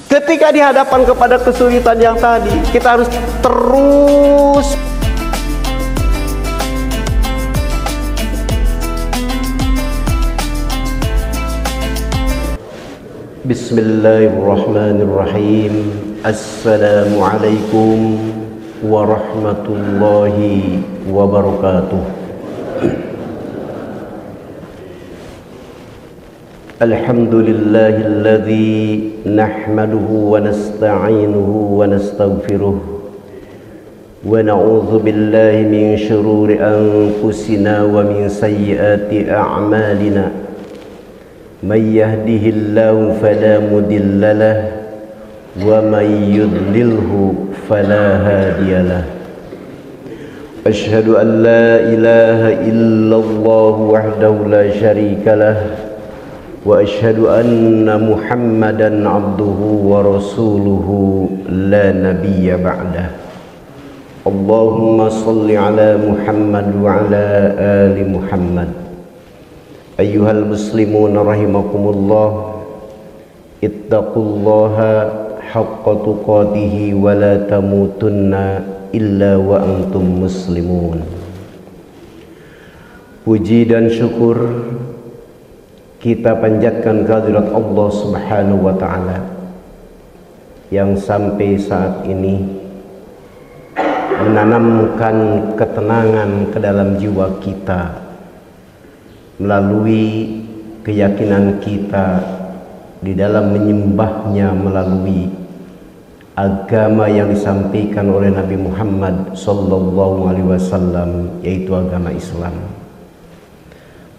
Ketika dihadapan kepada kesulitan yang tadi, kita harus terus Bismillahirrahmanirrahim. Assalamualaikum warahmatullahi wabarakatuh. Alhamdulillahilladzi nahmaduhu wa nasta'inuhu wa nastaghfiruh wa na'udzu billahi min shururi anfusina wa min sayyiati a'malina. Man yahdihillahu fala mudilla lahu wa man yudlilhu fala hadiya lahu. Asyhadu an la ilaha illallah wahdahu la syarika lahu wa asyhadu anna Muhammadan abduhu wa rasuluhu la nabiyya ba'dah. Allahumma salli ala Muhammad wa ala ali Muhammad. Ayyuhal muslimun rahimakumullah, ittaqullaha haqqa tuqatihi wa la tamutunna illa wa antum muslimun. Puji dan syukur kita panjatkan kehadirat Allah Subhanahu wa ta'ala yang sampai saat ini menanamkan ketenangan ke dalam jiwa kita melalui keyakinan kita di dalam menyembahnya melalui agama yang disampaikan oleh Nabi Muhammad sallallahu alaihi wasallam, yaitu agama Islam.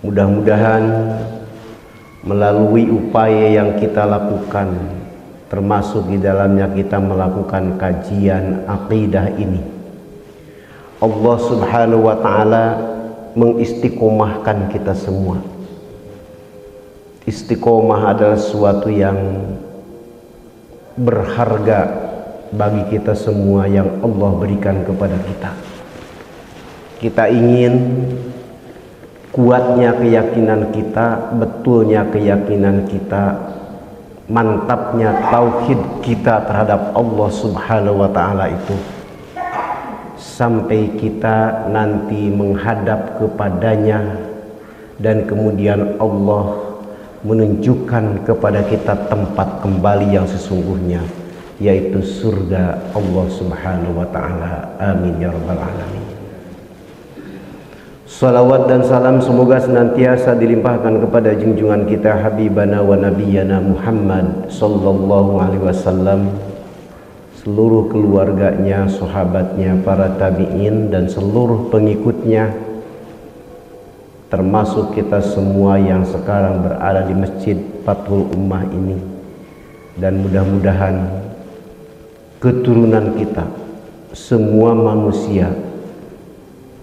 Mudah-mudahan melalui upaya yang kita lakukan, termasuk di dalamnya kita melakukan kajian akidah ini, Allah Subhanahu wa ta'ala mengistiqomahkan kita semua. Istiqomah adalah sesuatu yang berharga bagi kita semua yang Allah berikan kepada kita. Kita ingin kuatnya keyakinan kita, betulnya keyakinan kita, mantapnya tauhid kita terhadap Allah Subhanahu wa ta'ala itu, sampai kita nanti menghadap kepadanya dan kemudian Allah menunjukkan kepada kita tempat kembali yang sesungguhnya, yaitu surga Allah Subhanahu wa ta'ala. Amin ya rabbal alamin. Salawat dan salam semoga senantiasa dilimpahkan kepada junjungan kita habibana wa nabiyyana Muhammad sallallahu alaihi wasallam, seluruh keluarganya, sahabatnya, para tabi'in dan seluruh pengikutnya, termasuk kita semua yang sekarang berada di Masjid Fathul Ummah ini. Dan mudah-mudahan keturunan kita, semua manusia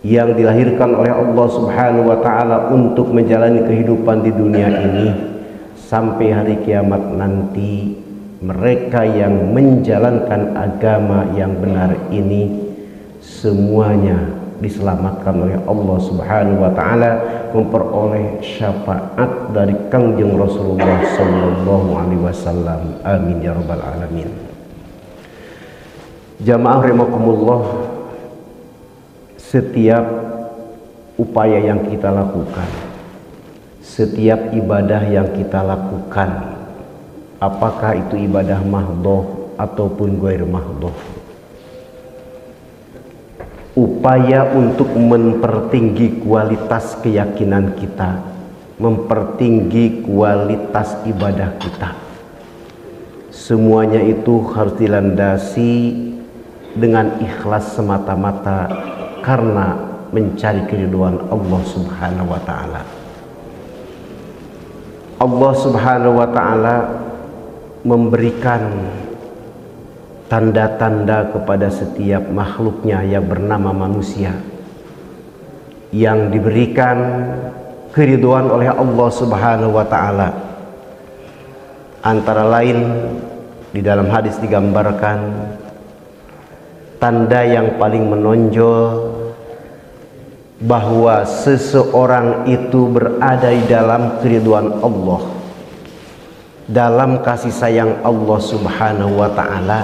yang dilahirkan oleh Allah Subhanahu wa ta'ala untuk menjalani kehidupan di dunia ini sampai hari kiamat nanti, mereka yang menjalankan agama yang benar ini semuanya diselamatkan oleh Allah Subhanahu wa ta'ala, memperoleh syafaat dari Kangjeng Rasulullah sallallahu alaihi wasallam. Amin ya rabbal alamin. Jamaah rahimakumullah, setiap upaya yang kita lakukan, setiap ibadah yang kita lakukan, apakah itu ibadah mahdhah ataupun ghair mahdhah, upaya untuk mempertinggi kualitas keyakinan kita, mempertinggi kualitas ibadah kita, semuanya itu harus dilandasi dengan ikhlas semata-mata karena mencari keridhaan Allah Subhanahu wa ta'ala. Allah Subhanahu wa ta'ala memberikan tanda-tanda kepada setiap makhluknya yang bernama manusia, yang diberikan keridhaan oleh Allah Subhanahu wa ta'ala. Antara lain di dalam hadis digambarkan tanda yang paling menonjol bahwa seseorang itu berada di dalam keridhaan Allah dalam kasih sayang Allah Subhanahu wa ta'ala,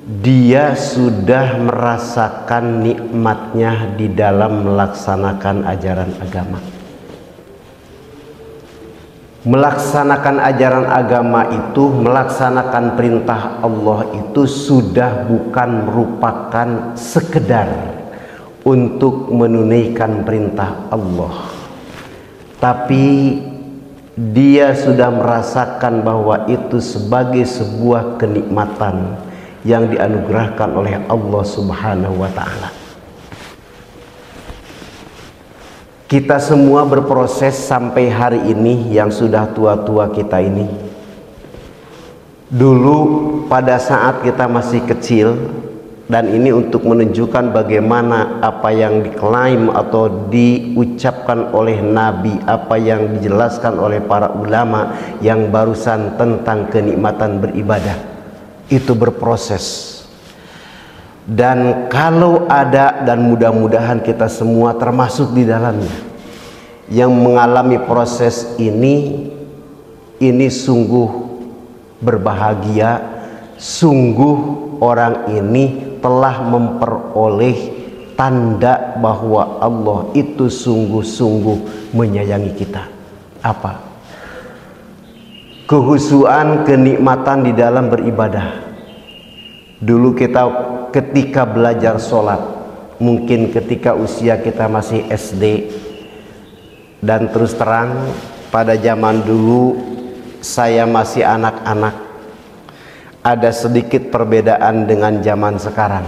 dia sudah merasakan nikmatnya di dalam melaksanakan ajaran agama. Melaksanakan ajaran agama itu, melaksanakan perintah Allah itu sudah bukan merupakan sekedar untuk menunaikan perintah Allah, tapi dia sudah merasakan bahwa itu sebagai sebuah kenikmatan yang dianugerahkan oleh Allah Subhanahu wa ta'ala. Kita semua berproses sampai hari ini, yang sudah tua-tua kita ini. Dulu pada saat kita masih kecil, dan ini untuk menunjukkan bagaimana apa yang diklaim atau diucapkan oleh Nabi, apa yang dijelaskan oleh para ulama yang barusan tentang kenikmatan beribadah, itu berproses. Dan kalau ada, dan mudah-mudahan kita semua termasuk di dalamnya, yang mengalami proses ini sungguh berbahagia. Sungguh orang ini telah memperoleh tanda bahwa Allah itu sungguh-sungguh menyayangi kita. Apa? Kehusuan, kenikmatan di dalam beribadah. Dulu kita ketika belajar sholat, mungkin ketika usia kita masih SD, dan terus terang pada zaman dulu saya masih anak-anak, ada sedikit perbedaan dengan zaman sekarang.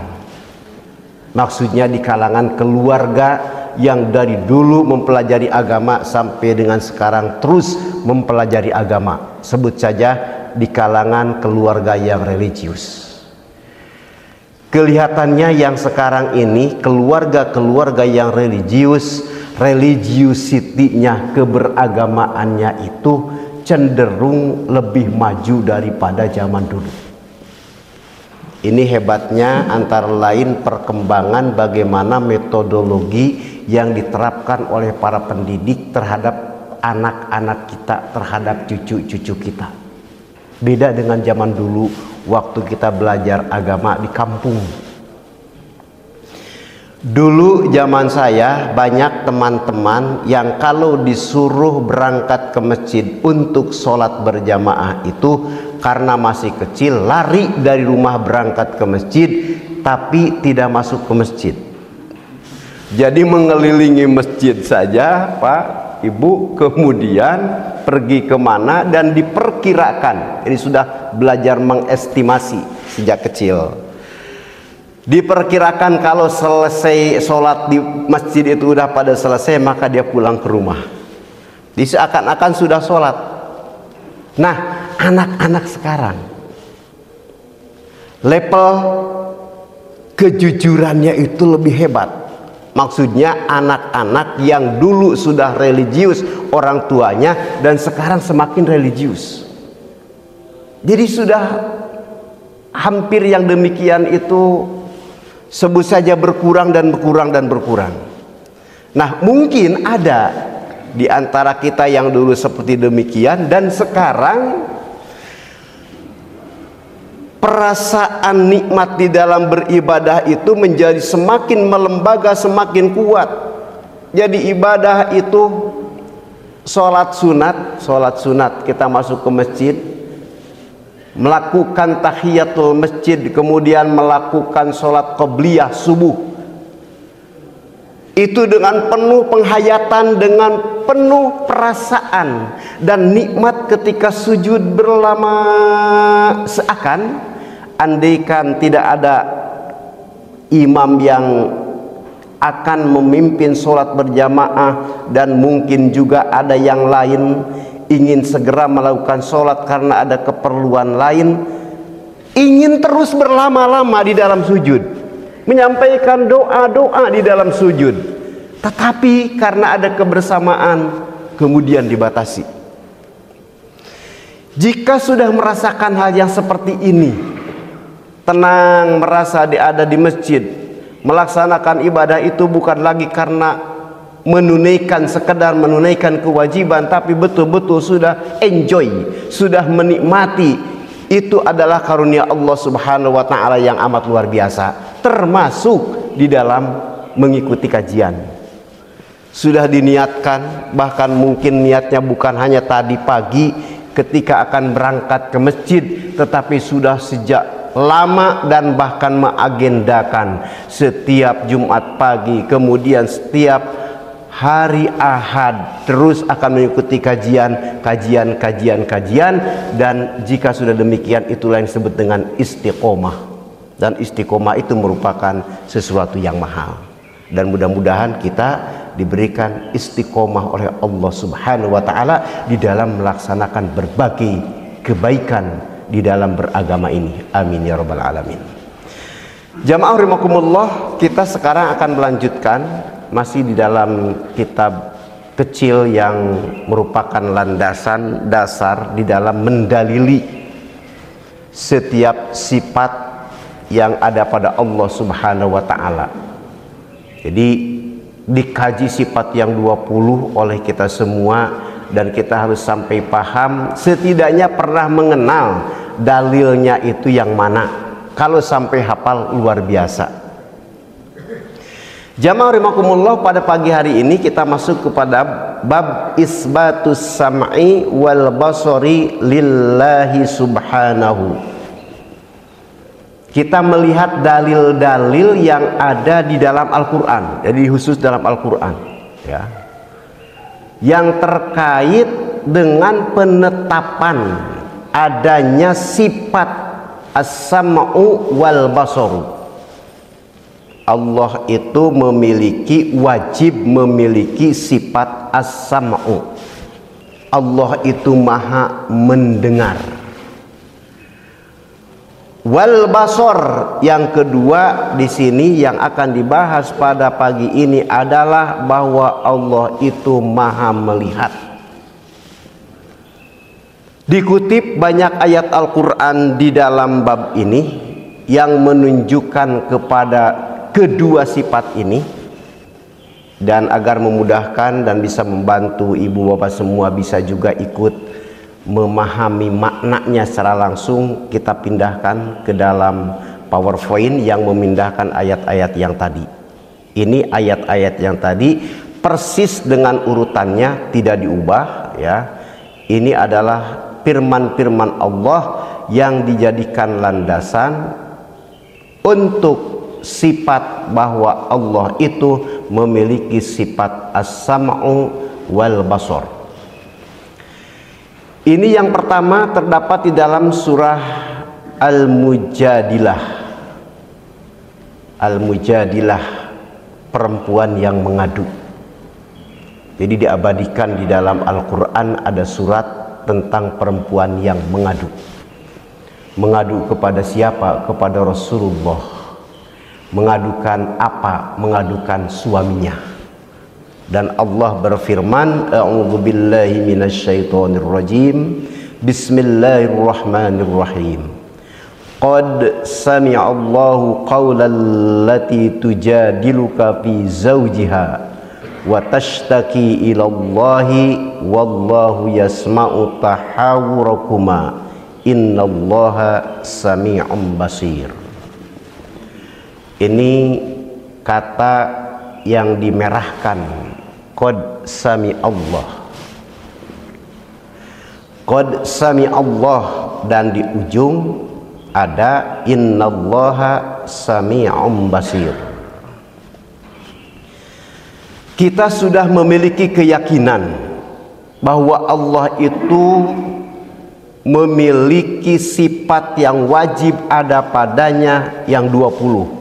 Maksudnya di kalangan keluarga yang dari dulu mempelajari agama sampai dengan sekarang terus mempelajari agama. Sebut saja di kalangan keluarga yang religius. Kelihatannya yang sekarang ini keluarga-keluarga yang religius, religiosity-nya, keberagamaannya itu cenderung lebih maju daripada zaman dulu. Ini hebatnya antara lain perkembangan bagaimana metodologi yang diterapkan oleh para pendidik terhadap anak-anak kita, terhadap cucu-cucu kita. Beda dengan zaman dulu waktu kita belajar agama di kampung. Dulu zaman saya banyak teman-teman yang kalau disuruh berangkat ke masjid untuk sholat berjamaah itu karena masih kecil lari dari rumah berangkat ke masjid tapi tidak masuk ke masjid. Jadi mengelilingi masjid saja Pak Ibu, kemudian pergi kemana dan diperkirakan. Ini sudah belajar mengestimasi sejak kecil. Diperkirakan kalau selesai sholat di masjid itu udah pada selesai, maka dia pulang ke rumah. Seakan-akan sudah sholat. Nah, anak-anak sekarang level kejujurannya itu lebih hebat. Maksudnya anak-anak yang dulu sudah religius orang tuanya dan sekarang semakin religius. Jadi sudah hampir yang demikian itu sebut saja berkurang dan berkurang dan berkurang. Nah, mungkin ada di antara kita yang dulu seperti demikian dan sekarang perasaan nikmat di dalam beribadah itu menjadi semakin melembaga, semakin kuat. Jadi ibadah itu sholat sunat kita masuk ke masjid, melakukan tahiyatul masjid, kemudian melakukan sholat qobliyah subuh, itu dengan penuh penghayatan, dengan penuh perasaan dan nikmat ketika sujud berlama. Seakan andaikan tidak ada imam yang akan memimpin sholat berjamaah dan mungkin juga ada yang lain ingin segera melakukan sholat karena ada keperluan lain, ingin terus berlama-lama di dalam sujud, menyampaikan doa-doa di dalam sujud, tetapi karena ada kebersamaan kemudian dibatasi. Jika sudah merasakan hal yang seperti ini, tenang merasa ada di masjid, melaksanakan ibadah itu bukan lagi karena menunaikan, sekedar menunaikan kewajiban, tapi betul-betul sudah enjoy, sudah menikmati. Itu adalah karunia Allah Subhanahu wa Ta'ala yang amat luar biasa, termasuk di dalam mengikuti kajian. Sudah diniatkan, bahkan mungkin niatnya bukan hanya tadi pagi ketika akan berangkat ke masjid, tetapi sudah sejak lama dan bahkan mengagendakan setiap Jumat pagi, kemudian setiap hari Ahad terus akan mengikuti kajian, dan jika sudah demikian itulah yang disebut dengan istiqomah. Dan istiqomah itu merupakan sesuatu yang mahal, dan mudah-mudahan kita diberikan istiqomah oleh Allah Subhanahu wa Ta'ala di dalam melaksanakan berbagai kebaikan di dalam beragama ini. Amin ya rabbal alamin. Jamaah rahimakumullah, kita sekarang akan melanjutkan masih di dalam kitab kecil yang merupakan landasan dasar di dalam mendalili setiap sifat yang ada pada Allah Subhanahu wa Ta'ala. Jadi dikaji sifat yang 20 oleh kita semua, dan kita harus sampai paham, setidaknya pernah mengenal dalilnya itu yang mana. Kalau sampai hafal luar biasa. Jamaah rahimakumullah, pada pagi hari ini kita masuk kepada bab isbatus sam'i wal basari lillahi subhanahu. Kita melihat dalil-dalil yang ada di dalam Al-Quran, jadi khusus dalam Al-Quran ya, yang terkait dengan penetapan adanya sifat as-sam'u wal basaru. Allah itu wajib memiliki sifat as-sam'u. Allah itu maha mendengar. Wal basar, yang kedua di sini yang akan dibahas pada pagi ini adalah bahwa Allah itu maha melihat. Dikutip banyak ayat Al-Quran di dalam bab ini yang menunjukkan kepada kedua sifat ini, dan agar memudahkan dan bisa membantu ibu bapak semua bisa juga ikut memahami maknanya secara langsung, kita pindahkan ke dalam PowerPoint yang memindahkan ayat-ayat yang tadi. Ini ayat-ayat yang tadi persis dengan urutannya, tidak diubah ya. Ini adalah firman-firman Allah yang dijadikan landasan untuk sifat bahwa Allah itu memiliki sifat as-sam'u wal basar. Ini yang pertama terdapat di dalam surah Al-Mujadilah. Al-Mujadilah, perempuan yang mengadu. Jadi diabadikan di dalam Al-Quran ada surat tentang perempuan yang mengadu. Mengadu kepada siapa? Kepada Rasulullah. Mengadukan apa? Mengadukan suaminya. Dan Allah berfirman, a'udzubillahi minasyaitonirrajim, bismillahirrahmanirrahim. Qad sami'allahu qawlal lati tujadiluka fi zawjiha wa tashtaki ilallahi wallahu yasma'u tahawurakuma innallaha sami'un basir. Ini kata yang dimerahkan, qad sami Allah, qad sami Allah, dan di ujung ada innallaha sami'un basir. Kita sudah memiliki keyakinan bahwa Allah itu memiliki sifat yang wajib ada padanya yang 20.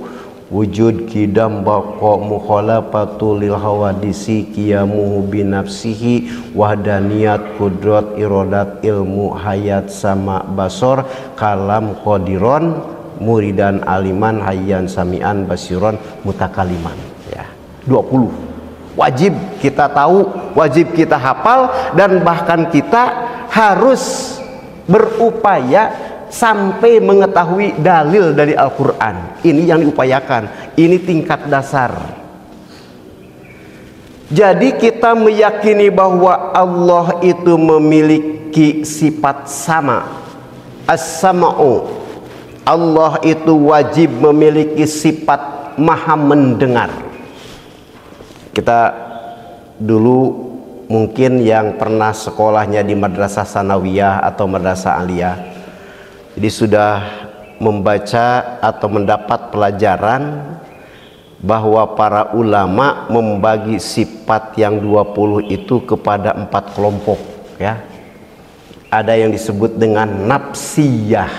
Wujud, kidam, baqa, mukhalafatul lil hawadisi, qiyamuhu binafsihi, wahdaniyat, kudrat, irodat, ilmu, hayat, sama, basor, kalam, qadiron, muridan, aliman, hayyan, sami'an, basiron, mutakaliman ya. 20 wajib kita tahu, wajib kita hafal, dan bahkan kita harus berupaya sampai mengetahui dalil dari Al-Quran. Ini yang diupayakan, ini tingkat dasar. Jadi kita meyakini bahwa Allah itu memiliki sifat sama, as-sama'u. Allah itu wajib memiliki sifat maha mendengar. Kita dulu mungkin yang pernah sekolahnya di madrasah sanawiyah atau madrasah aliyah, jadi sudah membaca atau mendapat pelajaran bahwa para ulama membagi sifat yang 20 itu kepada 4 kelompok, ya. Ada yang disebut dengan nafsiyah.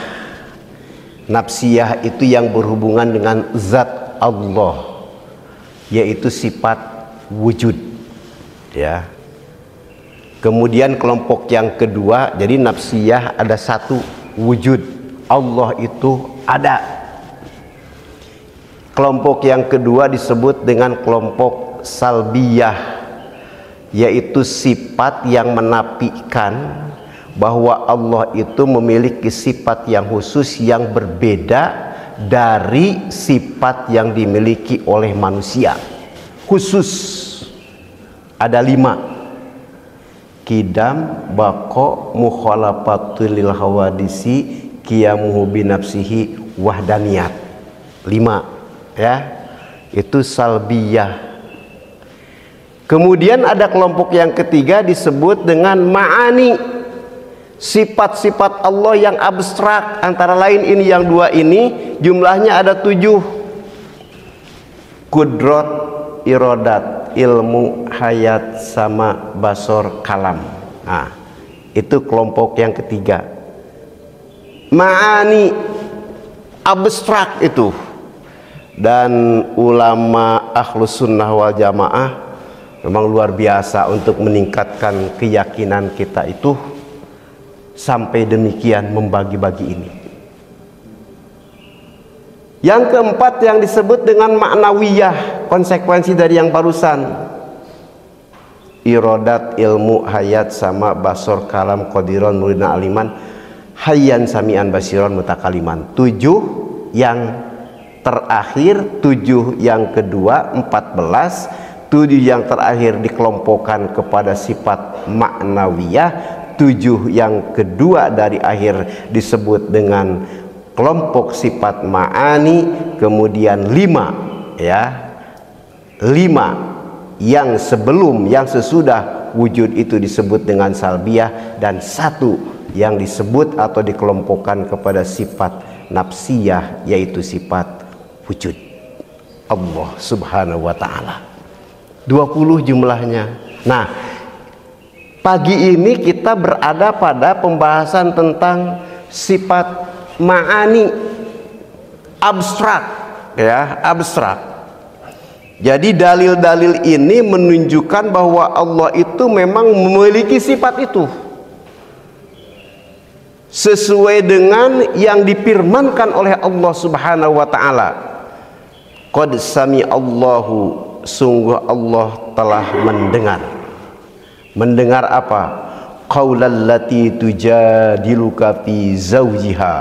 Nafsiyah itu yang berhubungan dengan zat Allah, yaitu sifat wujud, ya. Kemudian kelompok yang kedua, jadi nafsiyah ada satu, wujud, Allah itu ada. Kelompok yang kedua disebut dengan kelompok salbiyah, yaitu sifat yang menafikan bahwa Allah itu memiliki sifat yang khusus yang berbeda dari sifat yang dimiliki oleh manusia. Khusus ada 5: kidam, bako, mukhalafatul lil hawadisi, qiyamuhu binafsihi, wahdaniyat. 5, ya, itu salbiyah. Kemudian ada kelompok yang ketiga disebut dengan ma'ani, sifat-sifat Allah yang abstrak. Antara lain ini yang 2 ini jumlahnya ada 7: kudrot, irodat, ilmu, hayat, sama, basor, kalam. Nah, itu kelompok yang ketiga. Ma'ani, abstrak itu. Dan ulama ahlus sunnah wal jamaah memang luar biasa untuk meningkatkan keyakinan kita itu sampai demikian membagi-bagi ini. Yang keempat yang disebut dengan ma'nawiyah, konsekuensi dari yang barusan: irodat, ilmu, hayat, sama, basor, kalam, qadiron, muridna, aliman, hayyan, sami'an, basiron, mutakaliman. 7 yang terakhir, 7 yang kedua, 14. 7 yang terakhir dikelompokkan kepada sifat ma'nawiyah. 7 yang kedua dari akhir disebut dengan kelompok sifat ma'ani. Kemudian 5, ya, 5 yang sebelum, yang sesudah wujud itu disebut dengan salbiyah, dan 1 yang disebut atau dikelompokkan kepada sifat nafsiyah, yaitu sifat wujud Allah subhanahu wa ta'ala. 20 jumlahnya. Nah, pagi ini kita berada pada pembahasan tentang sifat ma'ani, abstrak, ya, abstrak. Jadi dalil-dalil ini menunjukkan bahwa Allah itu memang memiliki sifat itu sesuai dengan yang difirmankan oleh Allah subhanahu wa ta'ala. Qad sami'allahu, sungguh Allah telah mendengar. Mendengar apa? Qaulallati tujadiluka fi zawjiha,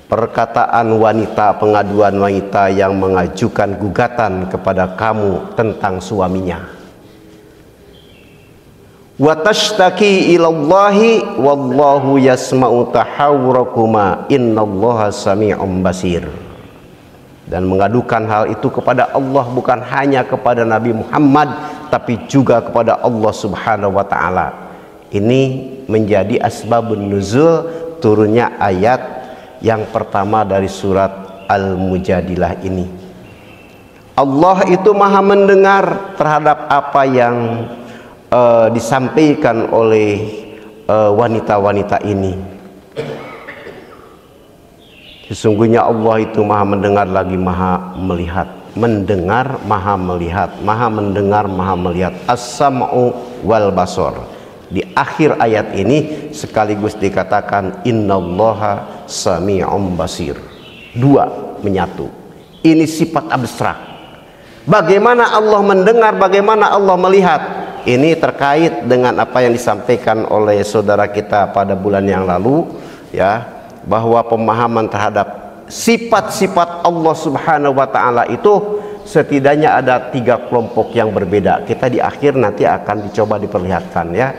perkataan wanita, pengaduan wanita yang mengajukan gugatan kepada kamu tentang suaminya. Wa tashtaki ilallahi wallahu yasma'u tahawurakuma innallaha sami'un basir. Dan mengadukan hal itu kepada Allah, bukan hanya kepada Nabi Muhammad, tapi juga kepada Allah subhanahu wa ta'ala. Ini menjadi asbabun nuzul turunnya ayat yang pertama dari surat Al-Mujadilah ini. Allah itu maha mendengar terhadap apa yang disampaikan oleh wanita-wanita ini. Sesungguhnya Allah itu maha mendengar lagi maha melihat. Mendengar, maha melihat. Maha mendengar, maha melihat. As-sam'u wal basor. Di akhir ayat ini sekaligus dikatakan innallaha sami'un basir. 2 menyatu. Ini sifat abstrak. Bagaimana Allah mendengar, bagaimana Allah melihat? Ini terkait dengan apa yang disampaikan oleh saudara kita pada bulan yang lalu, ya, bahwa pemahaman terhadap sifat-sifat Allah subhanahu wa ta'ala itu setidaknya ada 3 kelompok yang berbeda. Kita di akhir nanti akan dicoba diperlihatkan ya,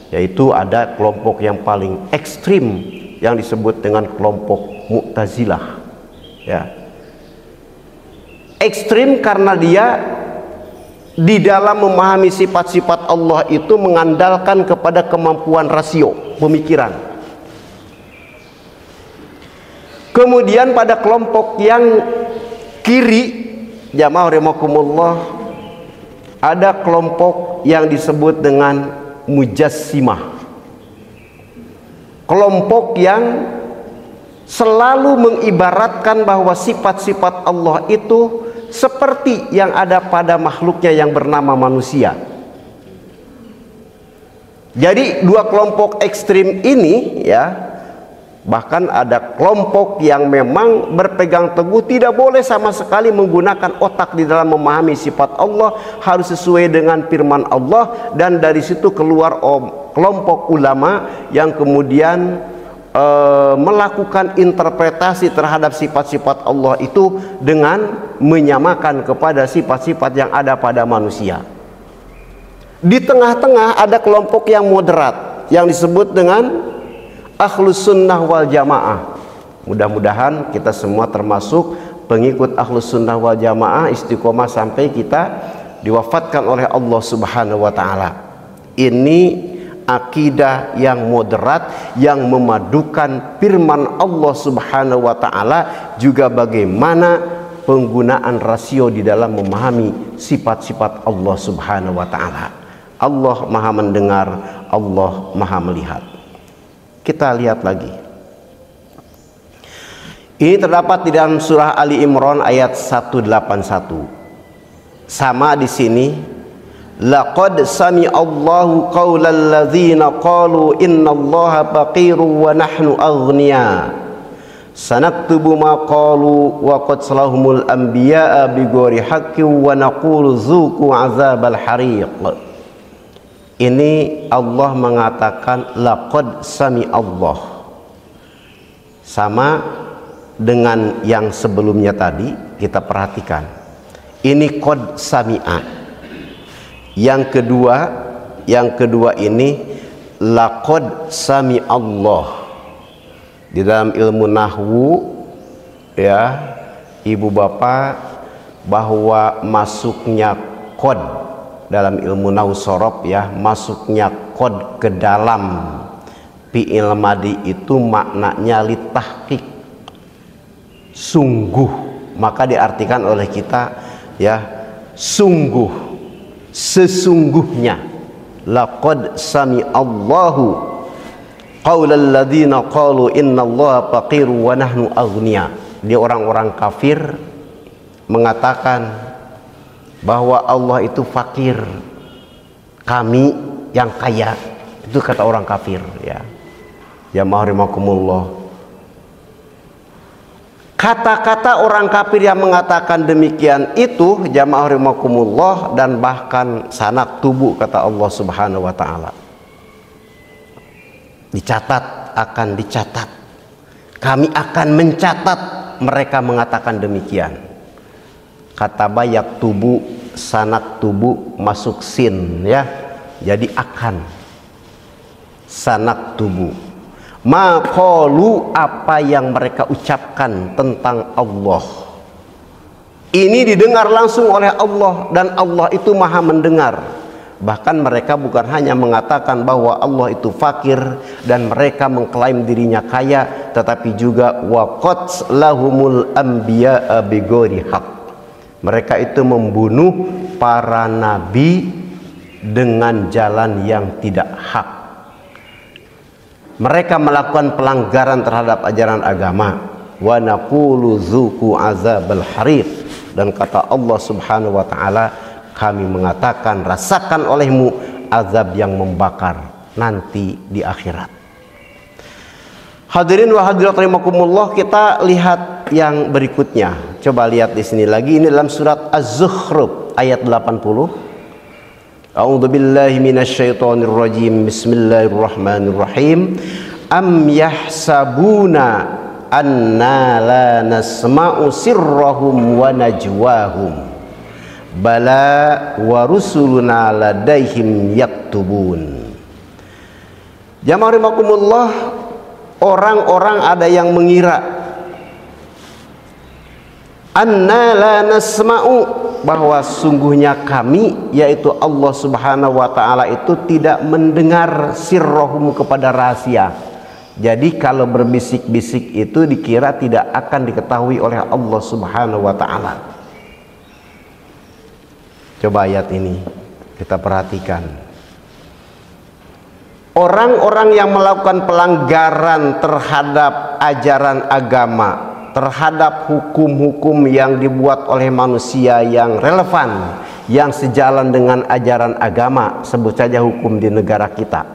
yaitu ada kelompok yang paling ekstrim yang disebut dengan kelompok Mu'tazilah ya. Ekstrim karena dia di dalam memahami sifat-sifat Allah itu mengandalkan kepada kemampuan rasio pemikiran. Kemudian pada kelompok yang kiri, jamaah rahimakumullah, ada kelompok yang disebut dengan Mujassimah. Kelompok yang selalu mengibaratkan bahwa sifat-sifat Allah itu seperti yang ada pada makhluknya yang bernama manusia. Jadi 2 kelompok ekstrim ini ya, bahkan ada kelompok yang memang berpegang teguh tidak boleh sama sekali menggunakan otak di dalam memahami sifat Allah, harus sesuai dengan firman Allah. Dan dari situ keluar kelompok ulama yang kemudian melakukan interpretasi terhadap sifat-sifat Allah itu dengan menyamakan kepada sifat-sifat yang ada pada manusia. Di tengah-tengah ada kelompok yang moderat yang disebut dengan Ahlus Sunnah wal Jamaah. Mudah-mudahan kita semua termasuk pengikut Ahlus Sunnah wal Jamaah, istiqomah sampai kita diwafatkan oleh Allah Subhanahu wa taala. Ini akidah yang moderat yang memadukan firman Allah Subhanahu wa taala juga bagaimana penggunaan rasio di dalam memahami sifat-sifat Allah Subhanahu wa taala. Allah Maha mendengar, Allah Maha melihat. Kita lihat lagi. Ini terdapat di dalam surah Ali Imran ayat 181. Sama di sini, laqad sami'allahu qaulal ladzina qalu innallaha faqirun wa nahnu aghnia sanaktubu ma qalu wa qatlahumul anbiya'a bighairi haqqin wa naqulu dzuqu azabal hariq. Ini Allah mengatakan laqad sami'allah, sama dengan yang sebelumnya tadi. Kita perhatikan, ini qad sami'a. Yang kedua ini laqad sami Allah. Di dalam ilmu nahwu ya, ibu bapak, bahwa masuknya qad dalam ilmu nahwu sorof ya, masuknya qad ke dalam fi'il madi itu maknanya litahqiq, sungguh. Maka diartikan oleh kita ya, sungguh, sesungguhnya. Laqad sami'allahu qaulal ladzina qalu innallaha faqirun wa nahnu aghnia. Dia orang-orang kafir mengatakan bahwa Allah itu fakir, kami yang kaya. Itu kata orang kafir ya. Jamaah rahimakumullah. Kata-kata orang kafir yang mengatakan demikian itu, jamaah rahimakumullah, dan bahkan sanak tubuh kata Allah Subhanahu wa taala. Dicatat, akan dicatat. Kami akan mencatat mereka mengatakan demikian. Kata bayak tubuh, sanak tubuh masuk sin ya. Jadi akan. Sanak tubuh. Maqalu, apa yang mereka ucapkan tentang Allah ini didengar langsung oleh Allah, dan Allah itu Maha mendengar. Bahkan mereka bukan hanya mengatakan bahwa Allah itu fakir dan mereka mengklaim dirinya kaya, tetapi juga waqat lahumul anbiya'a bighairi haqq. Mereka itu membunuh para nabi dengan jalan yang tidak hak. Mereka melakukan pelanggaran terhadap ajaran agama. Wa naqulu dzuqu azabal hariq. Dan kata Allah Subhanahu wa taala, kami mengatakan rasakan olehmu azab yang membakar nanti di akhirat. Hadirin wa hadirat rahimakumullah, kita lihat yang berikutnya. Coba lihat di sini lagi, ini dalam surat Az-Zukhruf ayat 80. A'udzu billahi minasyaitonir rajim. Bismillahirrahmanirrahim. Am yahsabuna anna la nasma'u sirrahum wa najwahum. bala wa rusuluna ladaihim yaktubun. Jamaah rahimakumullah, orang-orang ada yang mengira anna la nasma'u, bahwa sungguhnya kami, yaitu Allah subhanahu wa ta'ala itu tidak mendengar sirrohum, kepada rahasia. Jadi kalau berbisik-bisik itu dikira tidak akan diketahui oleh Allah subhanahu wa ta'ala. Coba ayat ini kita perhatikan. Orang-orang yang melakukan pelanggaran terhadap ajaran agama, terhadap hukum-hukum yang dibuat oleh manusia yang relevan, yang sejalan dengan ajaran agama, sebut saja hukum di negara kita.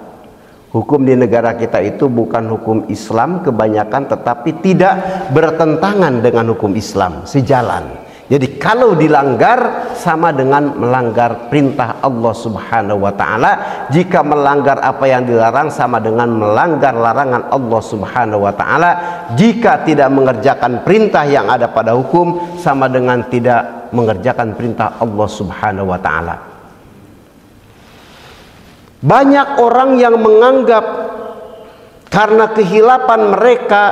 Hukum di negara kita itu bukan hukum Islam kebanyakan, tetapi tidak bertentangan dengan hukum Islam, sejalan. Jadi kalau dilanggar sama dengan melanggar perintah Allah subhanahu wa ta'ala. Jika melanggar apa yang dilarang sama dengan melanggar larangan Allah subhanahu wa ta'ala. Jika tidak mengerjakan perintah yang ada pada hukum sama dengan tidak mengerjakan perintah Allah subhanahu wa ta'ala. Banyak orang yang menganggap karena kehilapan mereka,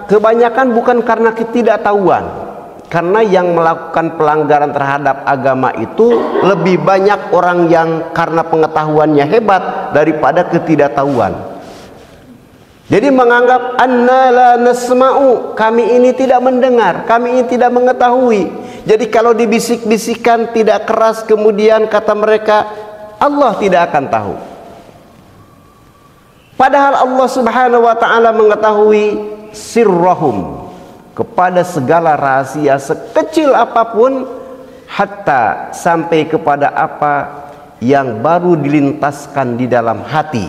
kebanyakan bukan karena ketidaktahuan. Karena yang melakukan pelanggaran terhadap agama itu lebih banyak orang yang karena pengetahuannya hebat daripada ketidaktahuan. Jadi menganggap anna la nasma'u, kami ini tidak mendengar, kami ini tidak mengetahui. Jadi kalau dibisik-bisikan tidak keras, kemudian kata mereka Allah tidak akan tahu. Padahal Allah subhanahu wa ta'ala mengetahui sirrahum, kepada segala rahasia sekecil apapun, hatta sampai kepada apa yang baru dilintaskan di dalam hati.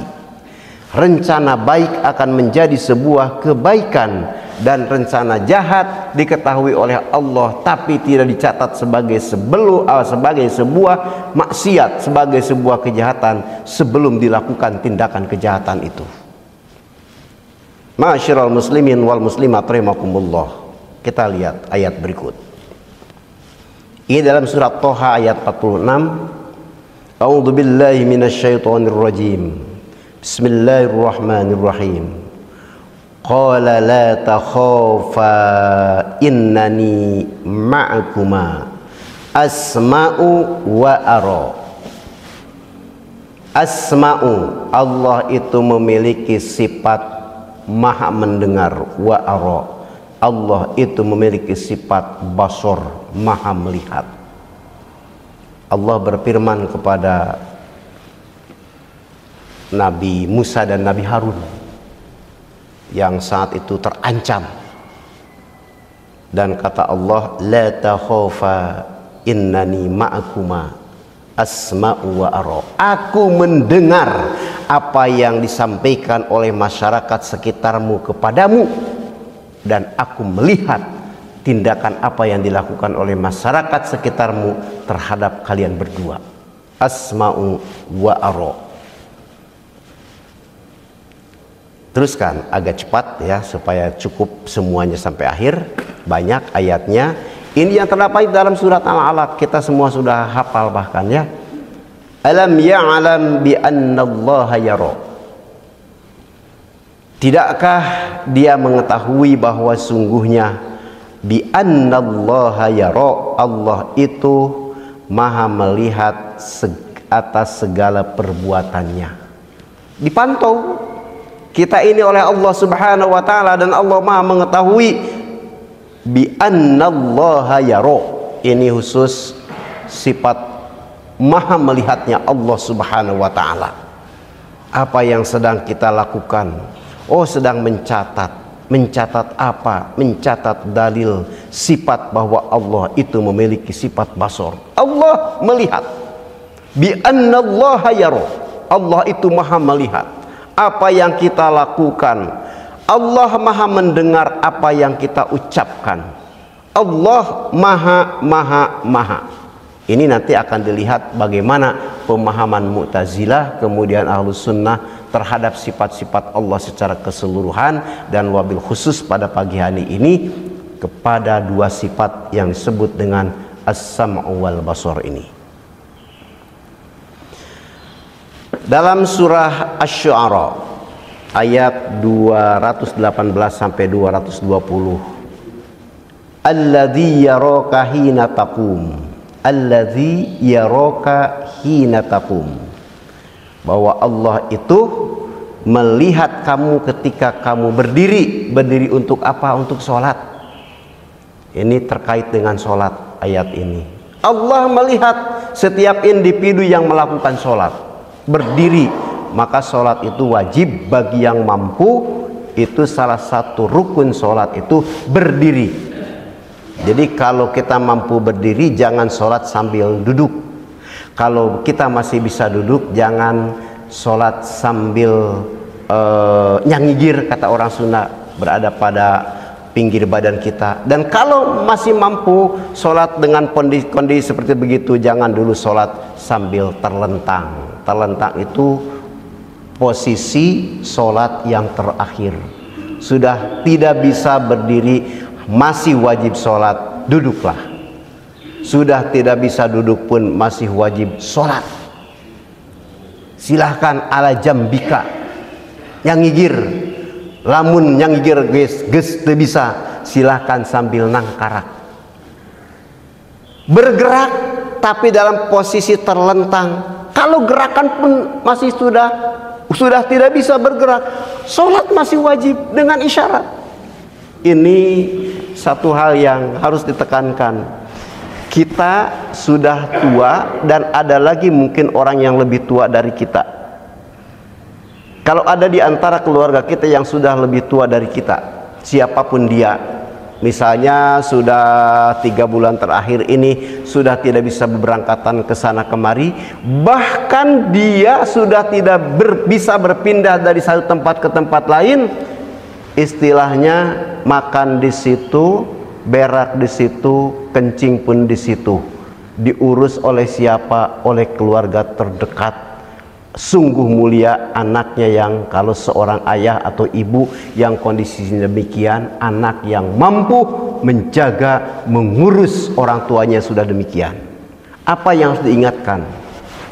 Rencana baik akan menjadi sebuah kebaikan, dan rencana jahat diketahui oleh Allah tapi tidak dicatat sebagai sebuah maksiat, sebagai sebuah kejahatan sebelum dilakukan tindakan kejahatan itu. Ma'asyiral muslimin wal muslimat rahimakumullah. Kita lihat ayat berikut. Ini dalam surat Thaha ayat 46. A'udzu billahi minasyaitonir rajim. Bismillahirrahmanirrahim. Qala la takhafa innani ma'akuma asma'u wa ara. Asma'u, Allah itu memiliki sifat maha mendengar, wa ara, Allah itu memiliki sifat basor, maha melihat. Allah berfirman kepada Nabi Musa dan Nabi Harun yang saat itu terancam, dan kata Allah, la takhafa innani ma'akuma asma'u wa ara. Aku mendengar apa yang disampaikan oleh masyarakat sekitarmu kepadamu, dan aku melihat tindakan apa yang dilakukan oleh masyarakat sekitarmu terhadap kalian berdua. Asma'u wa ara. Teruskan agak cepat ya, supaya cukup semuanya sampai akhir. Banyak ayatnya. Ini yang terdapat dalam surat Al-Alaq, kita semua sudah hafal bahkan ya. Alam ya'lam bi annallaha yara. Tidakkah dia mengetahui bahwa sungguhnya bi annallaha yara, Allah itu maha melihat atas segala perbuatannya. Dipantau kita ini oleh Allah subhanahu wa ta'ala, dan Allah maha mengetahui. Bi annallaha yara, ini khusus sifat maha melihatnya Allah subhanahu wa ta'ala. Apa yang sedang kita lakukan? Oh, sedang mencatat. Mencatat apa? Mencatat dalil sifat bahwa Allah itu memiliki sifat basor. Allah melihat. Bi annallaha yara, Allah itu maha melihat apa yang kita lakukan. Allah maha mendengar apa yang kita ucapkan. Allah maha. Ini nanti akan dilihat bagaimana pemahaman Mu'tazilah, kemudian Ahlus Sunnah terhadap sifat-sifat Allah secara keseluruhan, dan wabil khusus pada pagi hari ini kepada dua sifat yang disebut dengan as-sam'u wal basar ini. Dalam surah Asy-Syu'ara ayat 218 sampai 220, alladzi yaraka hina taqum, alladzi yaraka hina taqum, bahwa Allah itu melihat kamu ketika kamu berdiri. Berdiri untuk apa? Untuk sholat. Ini terkait dengan sholat ayat ini. Allah melihat setiap individu yang melakukan sholat berdiri, maka sholat itu wajib bagi yang mampu. Itu salah satu rukun sholat itu berdiri. Jadi kalau kita mampu berdiri, jangan sholat sambil duduk. Kalau kita masih bisa duduk, jangan sholat sambil nyangigir, kata orang Sunda, berada pada pinggir badan kita. Dan kalau masih mampu sholat dengan kondisi seperti begitu, jangan dulu sholat sambil terlentang. Terlentang itu posisi sholat yang terakhir. Sudah tidak bisa berdiri, masih wajib sholat, duduklah. Sudah tidak bisa duduk pun masih wajib sholat. Silahkan ala jambika, yang ngigir, lamun yang ngigir ges teu bisa, silahkan sambil nangkarak. Bergerak tapi dalam posisi terlentang. Kalau gerakan pun masih sudah tidak bisa bergerak, sholat masih wajib dengan isyarat. Ini satu hal yang harus ditekankan. Kita sudah tua dan ada lagi mungkin orang yang lebih tua dari kita. Kalau ada di antara keluarga kita yang sudah lebih tua dari kita, siapapun dia, misalnya sudah 3 bulan terakhir ini sudah tidak bisa berangkatan ke sana kemari, bahkan dia sudah tidak bisa berpindah dari satu tempat ke tempat lain, istilahnya makan di situ, berak di situ, kencing pun di situ. Diurus oleh siapa? Oleh keluarga terdekat. Sungguh mulia anaknya yang, kalau seorang ayah atau ibu yang kondisinya demikian, anak yang mampu menjaga, mengurus orang tuanya sudah demikian. Apa yang harus diingatkan?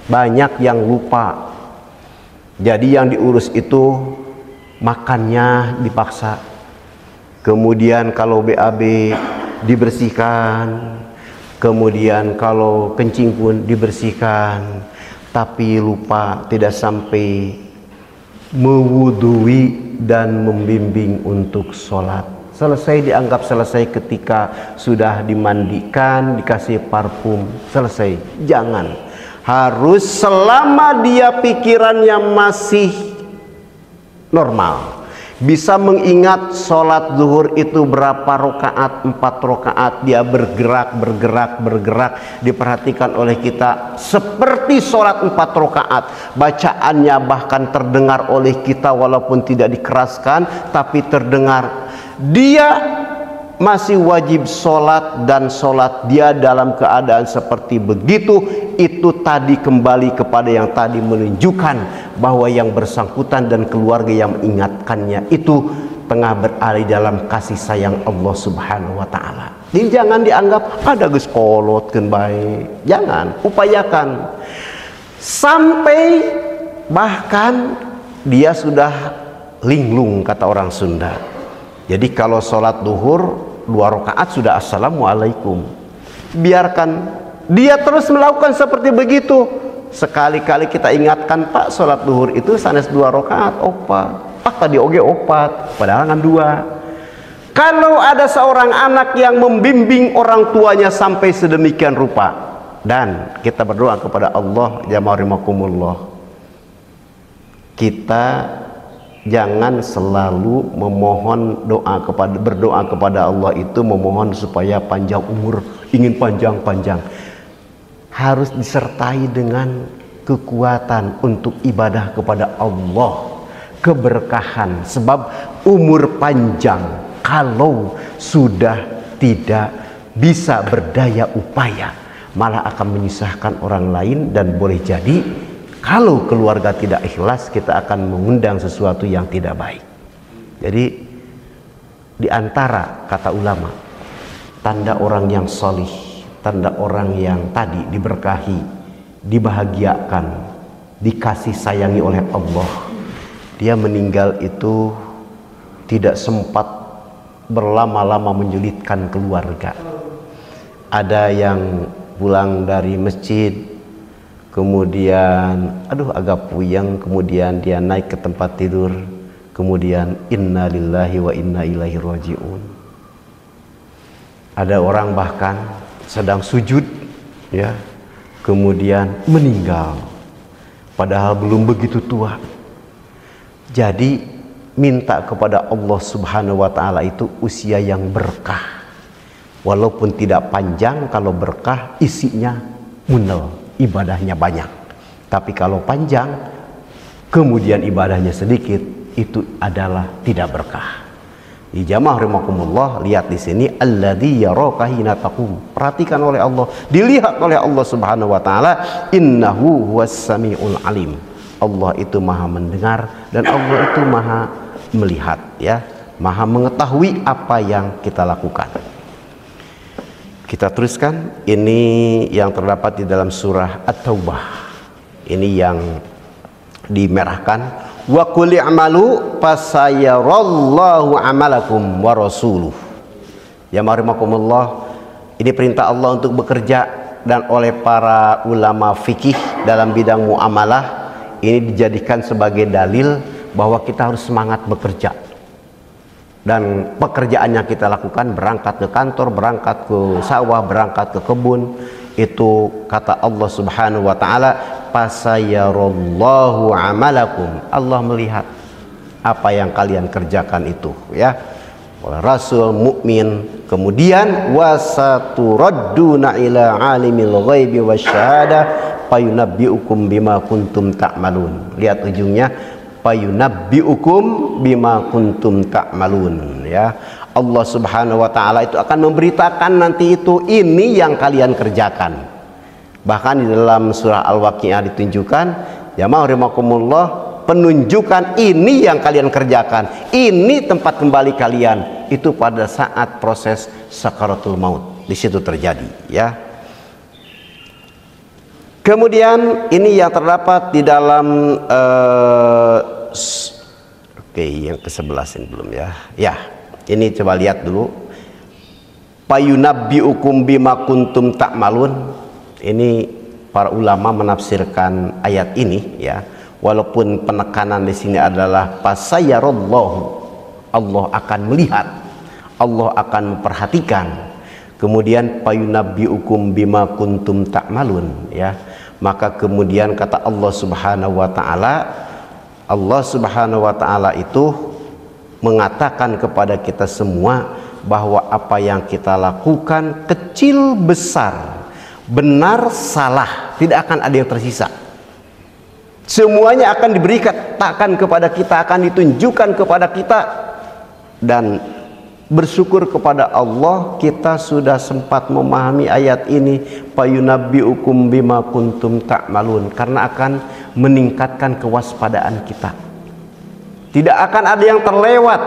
Banyak yang lupa. Jadi yang diurus itu makannya dipaksa, kemudian kalau BAB dibersihkan, kemudian kalau kencing pun dibersihkan, tapi lupa tidak sampai mewudui dan membimbing untuk sholat. Selesai dianggap selesai ketika sudah dimandikan, dikasih parfum, selesai. Jangan. Harus selama dia pikirannya masih normal, bisa mengingat sholat zuhur itu berapa rokaat, 4 rokaat, dia bergerak, diperhatikan oleh kita seperti sholat 4 rokaat, bacaannya bahkan terdengar oleh kita walaupun tidak dikeraskan, tapi terdengar. Dia masih wajib sholat, dan sholat dia dalam keadaan seperti begitu. Itu tadi kembali kepada yang tadi menunjukkan bahwa yang bersangkutan dan keluarga yang mengingatkannya itu tengah berada dalam kasih sayang Allah Subhanahu wa Ta'ala. Jadi jangan dianggap ada geus kolotkeun bae. Jangan, upayakan sampai bahkan dia sudah linglung, kata orang Sunda. Jadi kalau sholat duhur 2 rakaat sudah assalamualaikum. Biarkan dia terus melakukan seperti begitu. Sekali-kali kita ingatkan, Pak, sholat duhur itu sanes 2 rakaat, opa. Tadi oge opat, padahal kan 2. Kalau ada seorang anak yang membimbing orang tuanya sampai sedemikian rupa, dan kita berdoa kepada Allah, jama'arimakumullah, kita jangan selalu memohon berdoa kepada Allah itu memohon supaya panjang umur, ingin panjang-panjang. Harus disertai dengan kekuatan untuk ibadah kepada Allah, keberkahan. Sebab umur panjang kalau sudah tidak bisa berdaya upaya, malah akan menyusahkan orang lain, dan boleh jadi kalau keluarga tidak ikhlas, kita akan mengundang sesuatu yang tidak baik. Jadi di antara kata ulama, tanda orang yang solih, tanda orang yang tadi diberkahi, dibahagiakan, dikasih sayangi oleh Allah. Dia meninggal itu tidak sempat berlama-lama menyulitkan keluarga. Ada yang pulang dari masjid, kemudian agak puyeng, kemudian dia naik ke tempat tidur, kemudian inna lillahi wa inna ilaihi raji'un. Ada orang bahkan sedang sujud, ya, kemudian meninggal padahal belum begitu tua. Jadi minta kepada Allah Subhanahu wa ta'ala itu usia yang berkah. Walaupun tidak panjang, kalau berkah isinya munel, ibadahnya banyak. Tapi kalau panjang kemudian ibadahnya sedikit, itu adalah tidak berkah. Di jamaah rahimakumullah, lihat di sini alladzi yaraka hina taqum. Perhatikan oleh Allah, dilihat oleh Allah Subhanahu wa taala, innahu huwas samiul alim. Allah itu maha mendengar dan Allah itu maha melihat, ya, maha mengetahui apa yang kita lakukan. Kita teruskan, ini yang terdapat di dalam surah At-Taubah. Ini yang dimerahkan, wa qul i'malu fasayarallahu amalakum wa rasuluh. Ya marimakumullah, ini perintah Allah untuk bekerja, dan oleh para ulama fikih dalam bidang muamalah ini dijadikan sebagai dalil bahwa kita harus semangat bekerja. Dan pekerjaan yang kita lakukan, berangkat ke kantor, berangkat ke sawah, berangkat ke kebun, itu kata Allah Subhanahu wa ta'ala, fasayarallahu amalakum. Allah melihat apa yang kalian kerjakan itu, ya. Rasul mukmin, kemudian wasaturadduna ila alimil ghaibi wasyahadah fayunabbiukum bima kuntum ta'malun. Lihat ujungnya, fayunabbiukum bima kuntum ta'malun, ya. Allah Subhanahu wa ta'ala itu akan memberitakan nanti itu, ini yang kalian kerjakan. Bahkan di dalam surah Al-Waqiah ditunjukkan, ya rahimakumullah, penunjukan ini yang kalian kerjakan, ini tempat kembali kalian, itu pada saat proses sakaratul maut, di situ terjadi, ya. Kemudian ini yang terdapat di dalam yang ke-11 ini belum, ya. Ya, ini coba lihat dulu. Payunabbiukum bima kuntum ta'malun. Ini para ulama menafsirkan ayat ini, ya. Walaupun penekanan di sini adalah fasayarallahu, Allah akan melihat, Allah akan memperhatikan. Kemudian payunabbiukum bima kuntum ta'malun, ya. Maka kemudian kata Allah Subhanahu wa ta'ala, Allah Subhanahu wa ta'ala itu mengatakan kepada kita semua bahwa apa yang kita lakukan, kecil besar, benar salah, tidak akan ada yang tersisa. Semuanya akan diberikan, takkan kepada kita, akan ditunjukkan kepada kita. Dan bersyukur kepada Allah, kita sudah sempat memahami ayat ini, payunabbiukum bima kuntum ta'malun, karena akan meningkatkan kewaspadaan kita. Tidak akan ada yang terlewat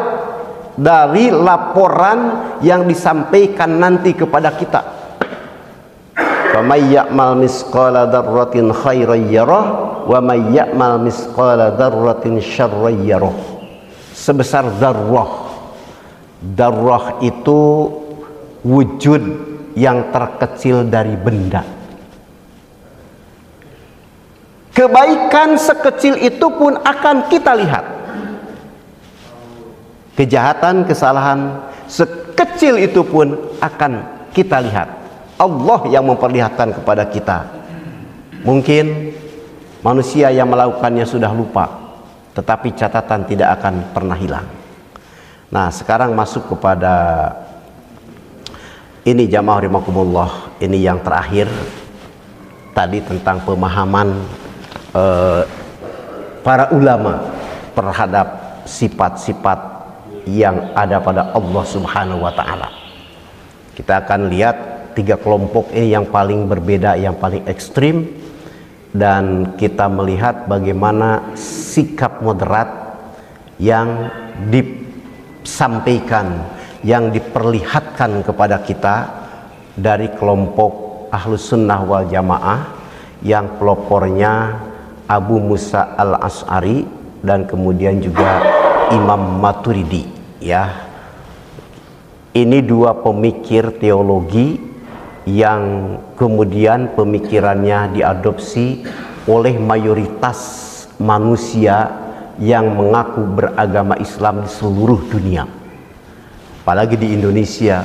dari laporan yang disampaikan nanti kepada kita. Faman ya'mal misqala dzarratin khairan yarah wa may ya'mal misqala dzarratin syarran yarah. Sebesar dzarrah. Dzarrah itu wujud yang terkecil dari benda. Kebaikan sekecil itu pun akan kita lihat. Kejahatan, kesalahan sekecil itu pun akan kita lihat. Allah yang memperlihatkan kepada kita. Mungkin manusia yang melakukannya sudah lupa, tetapi catatan tidak akan pernah hilang. Nah, sekarang masuk kepada ini jamaah rahimakumullah, ini yang terakhir tadi tentang pemahaman para ulama terhadap sifat-sifat yang ada pada Allah Subhanahu wa ta'ala. Kita akan lihat tiga kelompok ini yang paling berbeda, yang paling ekstrim, dan kita melihat bagaimana sikap moderat yang disampaikan, yang diperlihatkan kepada kita dari kelompok Ahlus Sunnah wal Jamaah yang pelopornya Abu Musa al-Asy'ari dan kemudian juga Imam Maturidi, ya. Ini dua pemikir teologi yang kemudian pemikirannya diadopsi oleh mayoritas manusia yang mengaku beragama Islam di seluruh dunia. Apalagi di Indonesia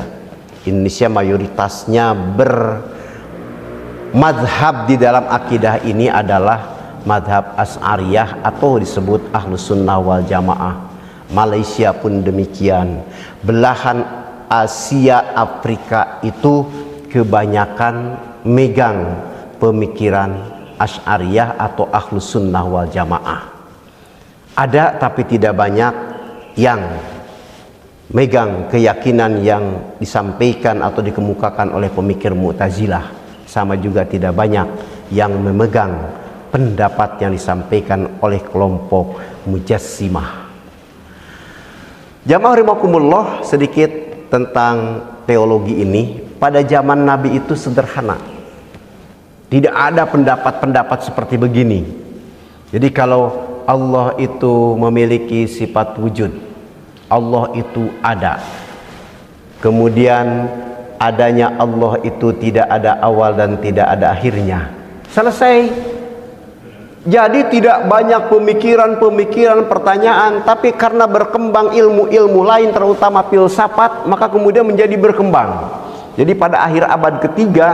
mayoritasnya bermadhab di dalam akidah ini adalah madhab Asy'ariyah atau disebut Ahlus Sunnah wal Jamaah. Malaysia pun demikian. Belahan Asia Afrika itu kebanyakan megang pemikiran Asy'ariyah atau Ahlus Sunnah wal Jamaah. Ada tapi tidak banyak yang megang keyakinan yang disampaikan atau dikemukakan oleh pemikir Mu'tazilah. Sama juga tidak banyak yang memegang pendapat yang disampaikan oleh kelompok Mujassimah. Jamaah rahimakumullah, sedikit tentang teologi ini. Pada zaman Nabi itu sederhana. Tidak ada pendapat-pendapat seperti begini. Jadi kalau Allah itu memiliki sifat wujud, Allah itu ada. Kemudian adanya Allah itu tidak ada awal dan tidak ada akhirnya. Selesai. Jadi tidak banyak pemikiran-pemikiran, pertanyaan, tapi karena berkembang ilmu-ilmu lain terutama filsafat, maka kemudian menjadi berkembang. Jadi pada akhir abad ketiga,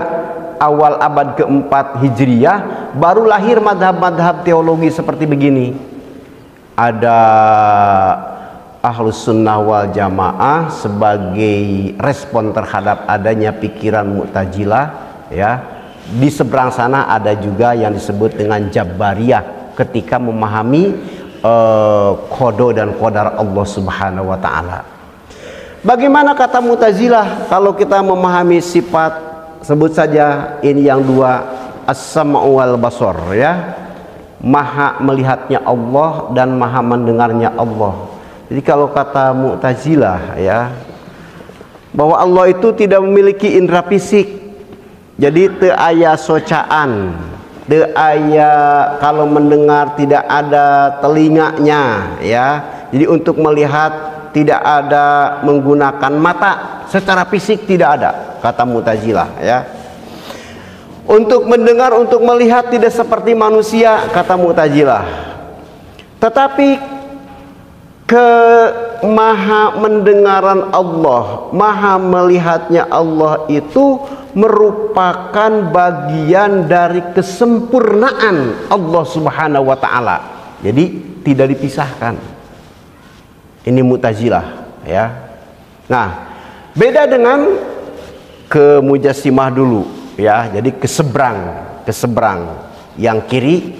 awal abad keempat Hijriyah, baru lahir madhab-madhab teologi seperti begini. Ada Ahlus Sunnah wal Jamaah sebagai respon terhadap adanya pikiran Mu'tazilah, ya. Di seberang sana ada juga yang disebut dengan Jabariyah ketika memahami qada dan qadar Allah Subhanahu wa taala. Bagaimana kata Mu'tazilah kalau kita memahami sifat, sebut saja ini yang dua, as-sam'u wal basar, ya. Maha melihatnya Allah dan maha mendengarnya Allah. Jadi kalau kata Mu'tazilah, ya, bahwa Allah itu tidak memiliki indera fisik. Jadi teu aya socaan, teu aya, kalau mendengar tidak ada telinganya, ya. Jadi untuk melihat tidak ada menggunakan mata, secara fisik tidak ada, kata Mu'tazilah, ya. Untuk mendengar, untuk melihat tidak seperti manusia, kata Mu'tazilah. Tetapi maha mendengaran Allah, maha melihatnya Allah itu merupakan bagian dari kesempurnaan Allah Subhanahu wa taala. Jadi tidak dipisahkan. Ini Mu'tazilah, ya. Nah, beda dengan ke Mujassimah dulu, ya. Jadi keseberang yang kiri.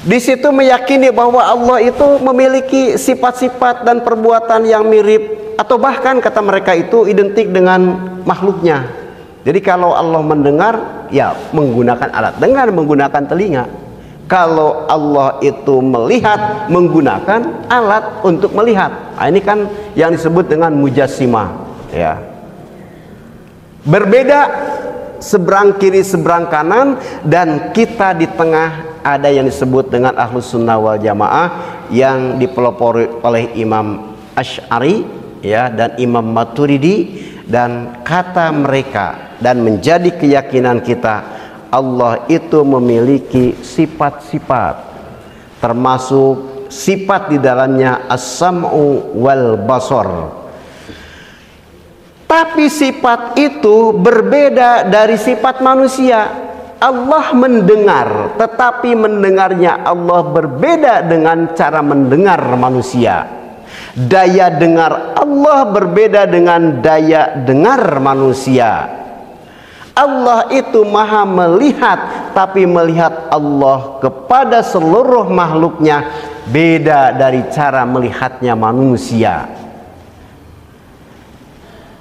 Di situ meyakini bahwa Allah itu memiliki sifat-sifat dan perbuatan yang mirip atau bahkan kata mereka itu identik dengan makhluknya. Jadi kalau Allah mendengar, ya menggunakan alat dengar, menggunakan telinga. Kalau Allah itu melihat, menggunakan alat untuk melihat. Nah, ini kan yang disebut dengan Mujassimah, ya. Berbeda seberang kiri, seberang kanan, dan kita di tengah ada yang disebut dengan Ahlus Sunnah wal Jamaah yang dipelopori oleh Imam Asy'ari, ya, dan Imam Maturidi. Dan kata mereka dan menjadi keyakinan kita, Allah itu memiliki sifat-sifat, termasuk sifat di dalamnya as-sam'u wal basar. Tapi sifat itu berbeda dari sifat manusia. Allah mendengar, tetapi mendengarnya Allah berbeda dengan cara mendengar manusia. Daya dengar Allah berbeda dengan daya dengar manusia. Allah itu maha melihat, tapi melihat Allah kepada seluruh makhluknya beda dari cara melihatnya manusia.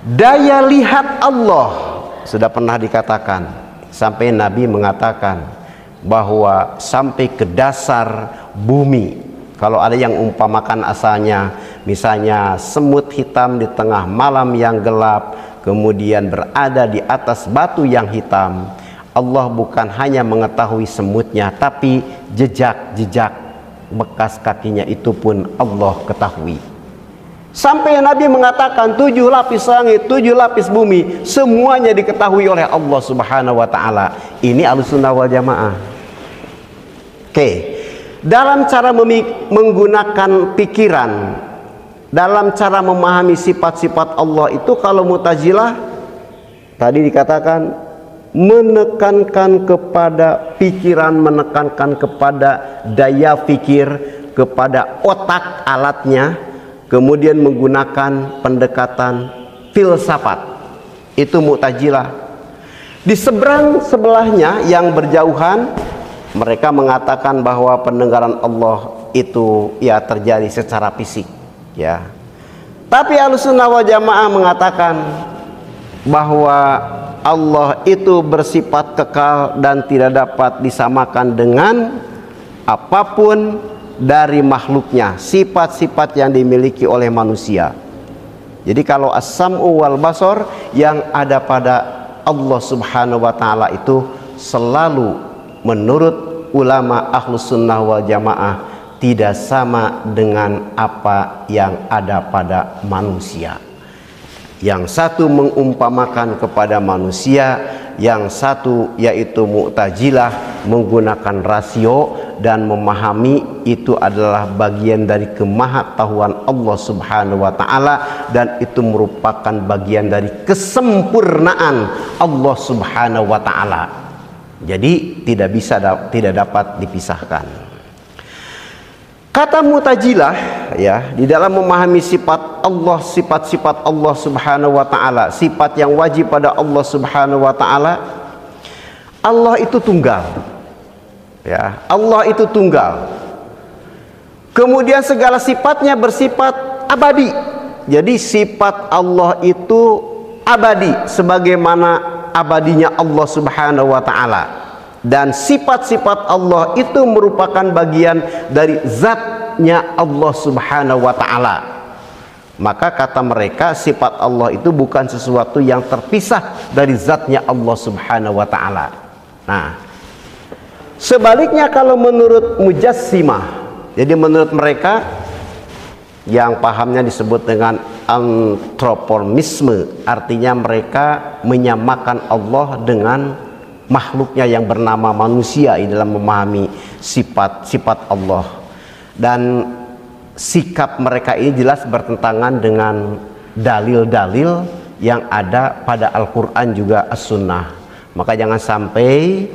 Daya lihat Allah sudah pernah dikatakan, sampai Nabi mengatakan bahwa sampai ke dasar bumi. Kalau ada yang umpamakan asalnya, misalnya semut hitam di tengah malam yang gelap, kemudian berada di atas batu yang hitam, Allah bukan hanya mengetahui semutnya, tapi jejak-jejak bekas kakinya itu pun Allah ketahui. Sampai Nabi mengatakan 7 lapis langit, 7 lapis bumi, semuanya diketahui oleh Allah Subhanahu wa taala. Ini Ahlussunnah wal Jamaah. Oke. Dalam cara menggunakan pikiran, dalam cara memahami sifat-sifat Allah itu, kalau Mu'tazilah tadi dikatakan menekankan kepada pikiran, menekankan kepada daya pikir, kepada otak alatnya, kemudian menggunakan pendekatan filsafat. Itu Mu'tazilah. Di seberang sebelahnya yang berjauhan, mereka mengatakan bahwa pendengaran Allah itu ya terjadi secara fisik, ya. Tapi Ahlussunnah wal Jamaah mengatakan bahwa Allah itu bersifat kekal dan tidak dapat disamakan dengan apapun dari makhluknya, sifat-sifat yang dimiliki oleh manusia. Jadi kalau as-sam'u wal basar yang ada pada Allah Subhanahu wa taala itu selalu menurut ulama Ahlussunnah wal Jamaah tidak sama dengan apa yang ada pada manusia. Yang satu mengumpamakan kepada manusia, yang satu yaitu Mu'tazilah menggunakan rasio dan memahami itu adalah bagian dari kemahatauan Allah Subhanahu wa taala, dan itu merupakan bagian dari kesempurnaan Allah Subhanahu wa taala. Jadi tidak dapat dipisahkan. Kata Mu'tazilah, ya, di dalam memahami sifat Allah, sifat-sifat Allah Subhanahu wa taala, sifat yang wajib pada Allah Subhanahu wa taala, Allah itu tunggal. Ya, Allah itu tunggal. Kemudian segala sifatnya bersifat abadi. Jadi sifat Allah itu abadi sebagaimana abadinya Allah Subhanahu wa taala. Dan sifat-sifat Allah itu merupakan bagian dari zatnya Allah Subhanahu wa ta'ala. Maka kata mereka, sifat Allah itu bukan sesuatu yang terpisah dari zatnya Allah Subhanahu wa ta'ala. Nah, sebaliknya kalau menurut Mujassimah, jadi menurut mereka yang pahamnya disebut dengan antropomisme, artinya mereka menyamakan Allah dengan makhluknya yang bernama manusia di dalam memahami sifat-sifat Allah. Dan sikap mereka ini jelas bertentangan dengan dalil-dalil yang ada pada Al-Quran juga As-Sunnah. Maka jangan sampai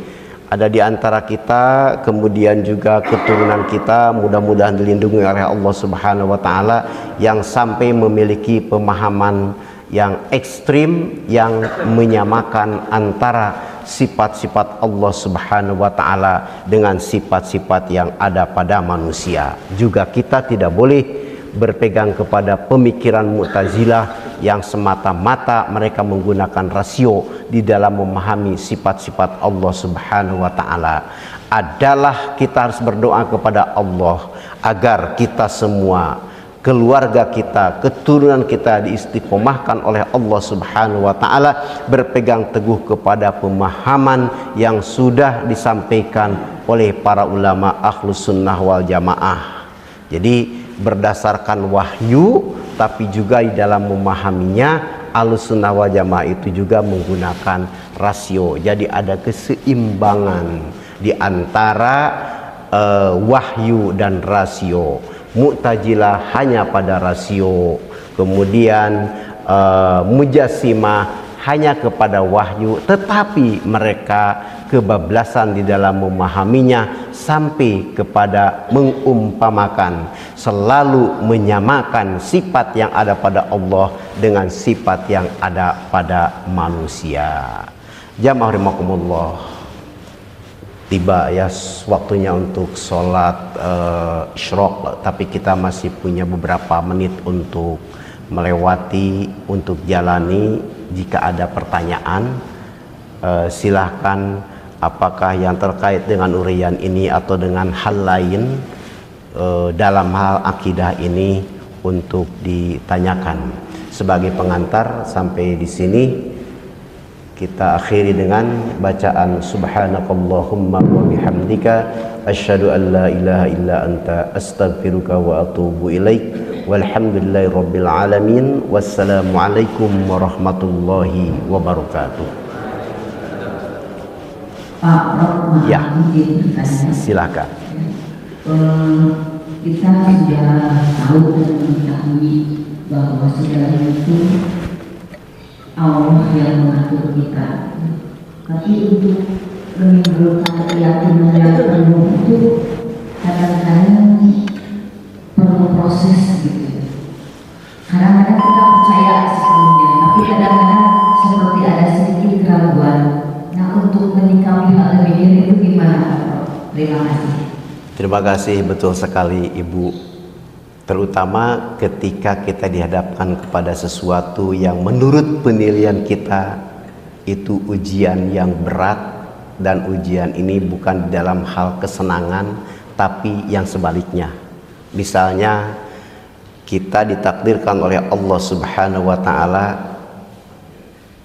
ada di antara kita, kemudian juga keturunan kita, mudah-mudahan dilindungi oleh Allah Subhanahu wa taala, yang sampai memiliki pemahaman yang ekstrim yang menyamakan antara sifat-sifat Allah Subhanahu wa taala dengan sifat-sifat yang ada pada manusia. Juga kita tidak boleh berpegang kepada pemikiran Mu'tazilah yang semata-mata mereka menggunakan rasio di dalam memahami sifat-sifat Allah Subhanahu wa taala. Adalah kita harus berdoa kepada Allah agar kita semua, keluarga kita, keturunan kita diistiqomahkan oleh Allah Subhanahu wa taala, berpegang teguh kepada pemahaman yang sudah disampaikan oleh para ulama Ahlussunnah wal Jamaah. Jadi berdasarkan wahyu, tapi juga di dalam memahaminya Ahlussunnah wal Jamaah itu juga menggunakan rasio. Jadi ada keseimbangan di antara wahyu dan rasio. Mu'tazilah hanya pada rasio, kemudian Mujassimah hanya kepada wahyu, tetapi mereka kebablasan di dalam memahaminya sampai kepada mengumpamakan, selalu menyamakan sifat yang ada pada Allah dengan sifat yang ada pada manusia. Jamaah rahimakumullah, tiba ya waktunya untuk sholat isyraq, tapi kita masih punya beberapa menit untuk melewati, untuk jalani. Jika ada pertanyaan, silahkan, apakah yang terkait dengan uraian ini atau dengan hal lain dalam hal akidah ini untuk ditanyakan. sebagai pengantar. Sampai di sini kita akhiri dengan bacaan subhanakallahumma wa bihamdika asyhadu an la ilaha illa anta astaghfiruka wa atubu ilaik. Walhamdulillahi rabbil alamin. Wassalamualaikum warahmatullahi wabarakatuh. Pak Prof, Ya, silakan. Kita sudah tahu dan mengetahui bahwa saudara itu Allah yang mengatur kita. Tapi untuk menimbulkan keyakinan yang penuh itu kadang-kadang perlu proses gitu. Kadang-kadang kita percaya sebelumnya, tapi kadang-kadang seperti ada sedikit keraguan. Nah, untuk menyikapi hal demikian itu gimana? Terima kasih. Terima kasih, betul sekali Ibu. Terutama ketika kita dihadapkan kepada sesuatu yang menurut penilaian kita itu ujian yang berat, dan ujian ini bukan dalam hal kesenangan tapi yang sebaliknya. Misalnya kita ditakdirkan oleh Allah Subhanahu wa taala,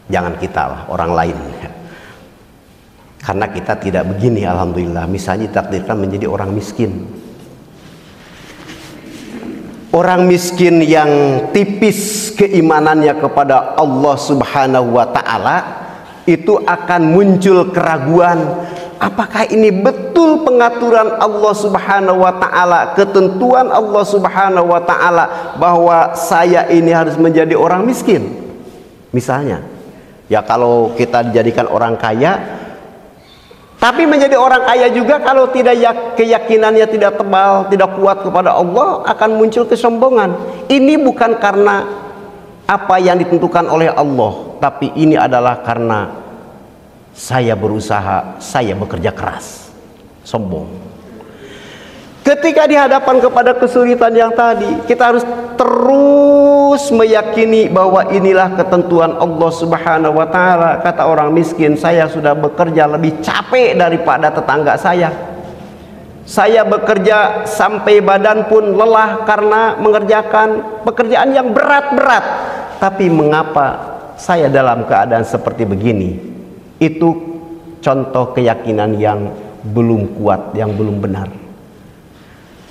jangan kita lah, orang lain. Karena kita tidak begini, alhamdulillah. Misalnya ditakdirkan menjadi orang miskin. Orang miskin yang tipis keimanannya kepada Allah Subhanahu wa taala, itu akan muncul keraguan, apakah ini betul pengaturan Allah Subhanahu wa taala, ketentuan Allah Subhanahu wa taala bahwa saya ini harus menjadi orang miskin. Misalnya, ya kalau kita dijadikan orang kaya, tapi menjadi orang kaya juga kalau tidak keyakinannya tidak tebal, tidak kuat kepada Allah, akan muncul kesombongan. Ini bukan karena apa yang ditentukan oleh Allah, tapi ini adalah karena saya berusaha, saya bekerja keras. Sombong. Ketika dihadapan kepada kesulitan yang tadi, kita harus terus meyakini bahwa inilah ketentuan Allah Subhanahu wa taala. Kata orang miskin, saya sudah bekerja lebih capek daripada tetangga saya. Saya bekerja sampai badan pun lelah karena mengerjakan pekerjaan yang berat-berat. Tapi mengapa saya dalam keadaan seperti begini? Itu contoh keyakinan yang belum kuat, yang belum benar.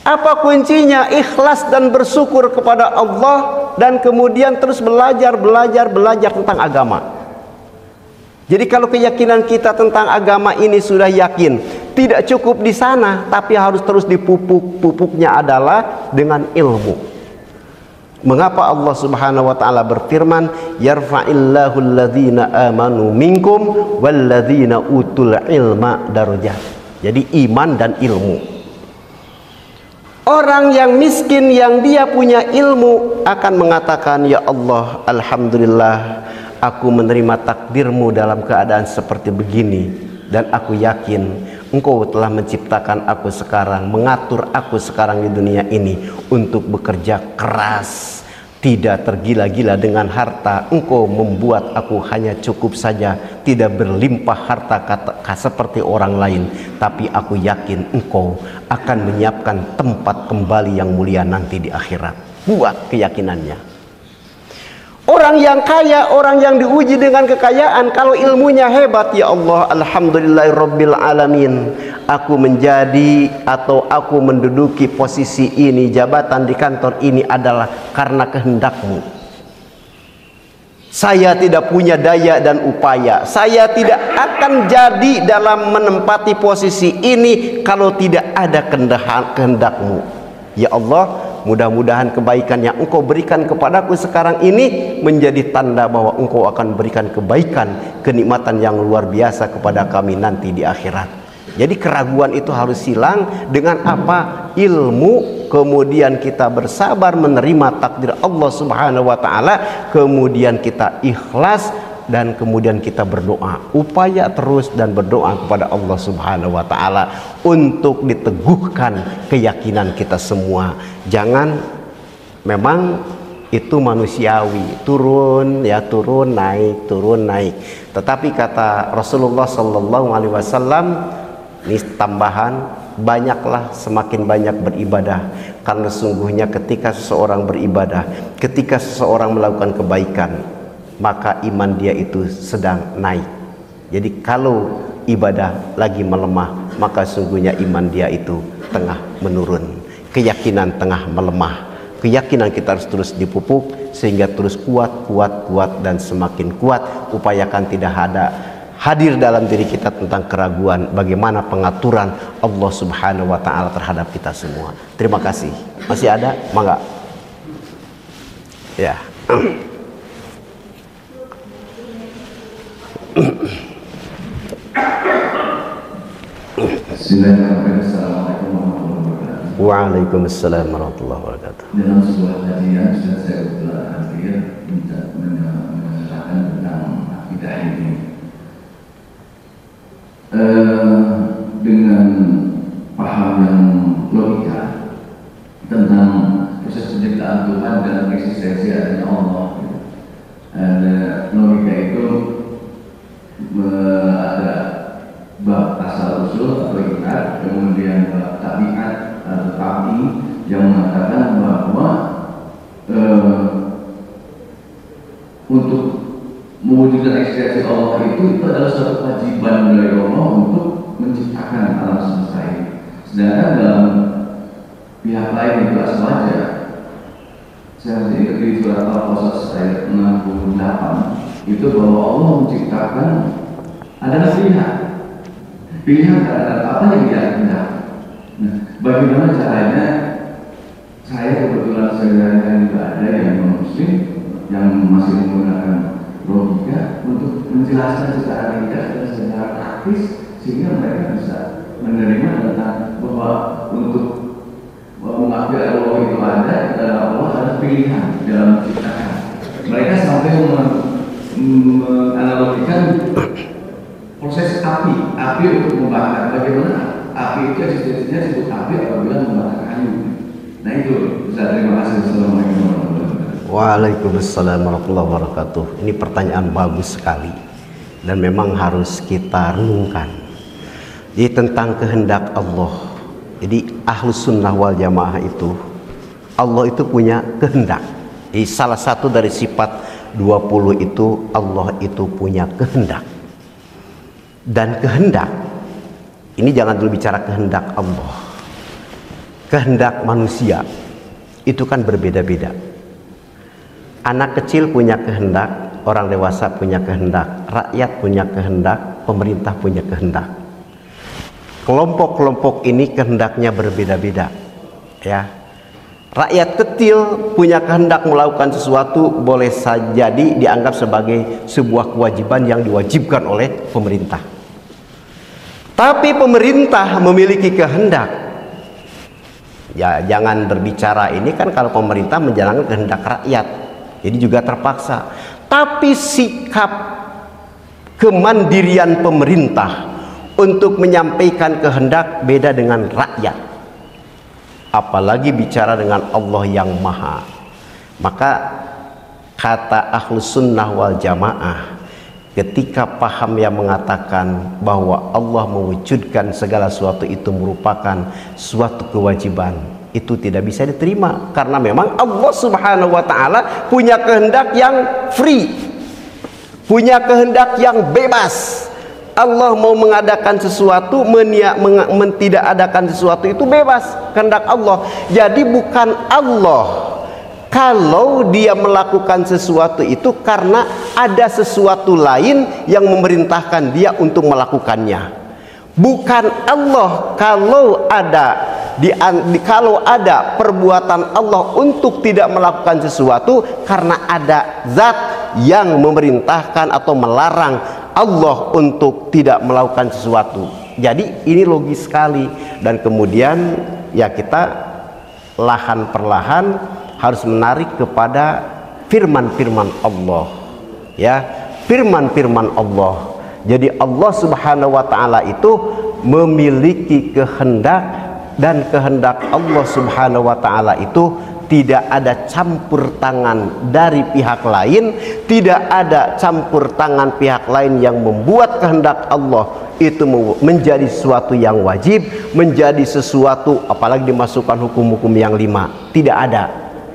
Apa kuncinya? Ikhlas dan bersyukur kepada Allah, dan kemudian terus belajar tentang agama. Jadi kalau keyakinan kita tentang agama ini sudah yakin, tidak cukup di sana, tapi harus terus dipupuk. Pupuknya adalah dengan ilmu. Mengapa Allah Subhanahu wa taala berfirman, yarfa'illahu alladhina amanu minkum walladzina utul ilma darajat. Jadi iman dan ilmu. Orang yang miskin yang dia punya ilmu akan mengatakan, ya Allah, alhamdulillah aku menerima takdirmu dalam keadaan seperti begini, dan aku yakin Engkau telah menciptakan aku sekarang, mengatur aku sekarang di dunia ini untuk bekerja keras, tidak tergila-gila dengan harta. Engkau membuat aku hanya cukup saja, tidak berlimpah harta seperti orang lain, tapi aku yakin Engkau akan menyiapkan tempat kembali yang mulia nanti di akhirat. Buat keyakinannya. Orang yang kaya, orang yang diuji dengan kekayaan, kalau ilmunya hebat, ya Allah, alhamdulillahirabbil alamin, aku menjadi atau aku menduduki posisi ini, jabatan di kantor ini adalah karena kehendak-Mu. Saya tidak punya daya dan upaya, saya tidak akan jadi dalam menempati posisi ini kalau tidak ada kehendak-Mu. Ya Allah, mudah-mudahan kebaikan yang Engkau berikan kepadaku sekarang ini menjadi tanda bahwa Engkau akan berikan kebaikan, kenikmatan yang luar biasa kepada kami nanti di akhirat. Jadi keraguan itu harus hilang dengan apa? Ilmu. Kemudian kita bersabar menerima takdir Allah Subhanahu wa taala, kemudian kita ikhlas, dan kemudian kita berdoa, upaya terus dan berdoa kepada Allah Subhanahu wa taala untuk diteguhkan keyakinan kita semua. Jangan, memang itu manusiawi, turun ya, turun naik, tetapi kata Rasulullah sallallahu alaihi wasallam, ini tambahan, banyaklah, semakin banyak beribadah, karena sungguhnya ketika seseorang beribadah, ketika seseorang melakukan kebaikan, maka iman dia itu sedang naik. Jadi kalau ibadah lagi melemah, maka sungguhnya iman dia itu tengah menurun, keyakinan tengah melemah. Keyakinan kita harus terus dipupuk sehingga terus kuat, dan semakin kuat. Upayakan tidak hadir dalam diri kita tentang keraguan bagaimana pengaturan Allah Subhanahu wa Ta'ala terhadap kita semua. Terima kasih. Masih ada? Mangga. Ya. Bismillahirrahmanirrahim. Assalamualaikum warahmatullahi wabarakatuh. Waalaikumsalam warahmatullahi wabarakatuh. Dalam sebuah kajian sudah saya kebetulan hadir untuk menerangkan tentang akidah ini dengan paham yang logika tentang proses penciptaan Tuhan dan eksistensi adanya Allah. Ada logika itu ada bab asal usul atau ikat, kemudian bab tabiat atau tabi yang mengatakan bahwa untuk mewujudkan eksistensi Allah itu adalah suatu kewajiban dari Allah untuk menciptakan alam semesta ini. Sedangkan dalam pihak lain itu aswaja, saya masih ingat di surat Al-Qasas ayat 68 itu bahwa Allah menciptakan adalah pilihan terhadap apa yang dia kehendaki. Nah, bagaimana caranya? Saya kebetulan sehari-hari juga ada yang non-muslim yang masih menggunakan logika untuk menjelaskan secara ringkas dan secara praktis sehingga mereka bisa menerima tentang bahwa untuk mengakui Allah itu ada, Allah adalah pilihan dalam menciptakan. Mereka sampai menganalogikan proses api untuk membakar. Bagaimana api itu eksistensinya disebut api apabila membakar kayu. Nah itu, Ustaz, terima kasih. Assalamualaikum warahmatullahi wabarakatuh. Waalaikumsalam warahmatullahi wabarakatuh. Ini pertanyaan bagus sekali dan memang harus kita renungkan. Jadi tentang kehendak Allah. Jadi Ahlus Sunnah wal Jamaah itu, Allah itu punya kehendak. Jadi salah satu dari sifat 20 itu, Allah itu punya kehendak. Dan kehendak ini jangan dulu bicara kehendak Allah, kehendak manusia itu kan berbeda-beda. Anak kecil punya kehendak, orang dewasa punya kehendak, rakyat punya kehendak, pemerintah punya kehendak. Kelompok-kelompok ini kehendaknya berbeda-beda, ya. Rakyat kecil punya kehendak melakukan sesuatu boleh saja dianggap sebagai sebuah kewajiban yang diwajibkan oleh pemerintah. Tapi pemerintah memiliki kehendak. Ya, jangan berbicara ini kan kalau pemerintah menjalankan kehendak rakyat, jadi juga terpaksa. Tapi sikap kemandirian pemerintah untuk menyampaikan kehendak beda dengan rakyat. Apalagi bicara dengan Allah yang Maha. Maka kata Ahlus Sunnah wal Jamaah, ketika paham yang mengatakan bahwa Allah mewujudkan segala sesuatu itu merupakan suatu kewajiban, itu tidak bisa diterima karena memang Allah Subhanahu wa Ta'ala punya kehendak yang free, punya kehendak yang bebas. Allah mau mengadakan sesuatu, tidak adakan sesuatu itu bebas, kehendak Allah. Jadi bukan Allah kalau dia melakukan sesuatu itu karena ada sesuatu lain yang memerintahkan dia untuk melakukannya. Bukan Allah kalau ada perbuatan Allah untuk tidak melakukan sesuatu karena ada zat yang memerintahkan atau melarang Allah untuk tidak melakukan sesuatu. Jadi ini logis sekali. Dan kemudian ya kita lahan perlahan harus menarik kepada firman-firman Allah, ya, firman-firman Allah. Jadi Allah Subhanahu wa Ta'ala itu memiliki kehendak, dan kehendak Allah Subhanahu wa Ta'ala itu tidak ada campur tangan dari pihak lain, tidak ada campur tangan pihak lain yang membuat kehendak Allah itu menjadi sesuatu yang wajib, menjadi sesuatu apalagi dimasukkan hukum-hukum yang 5, tidak ada.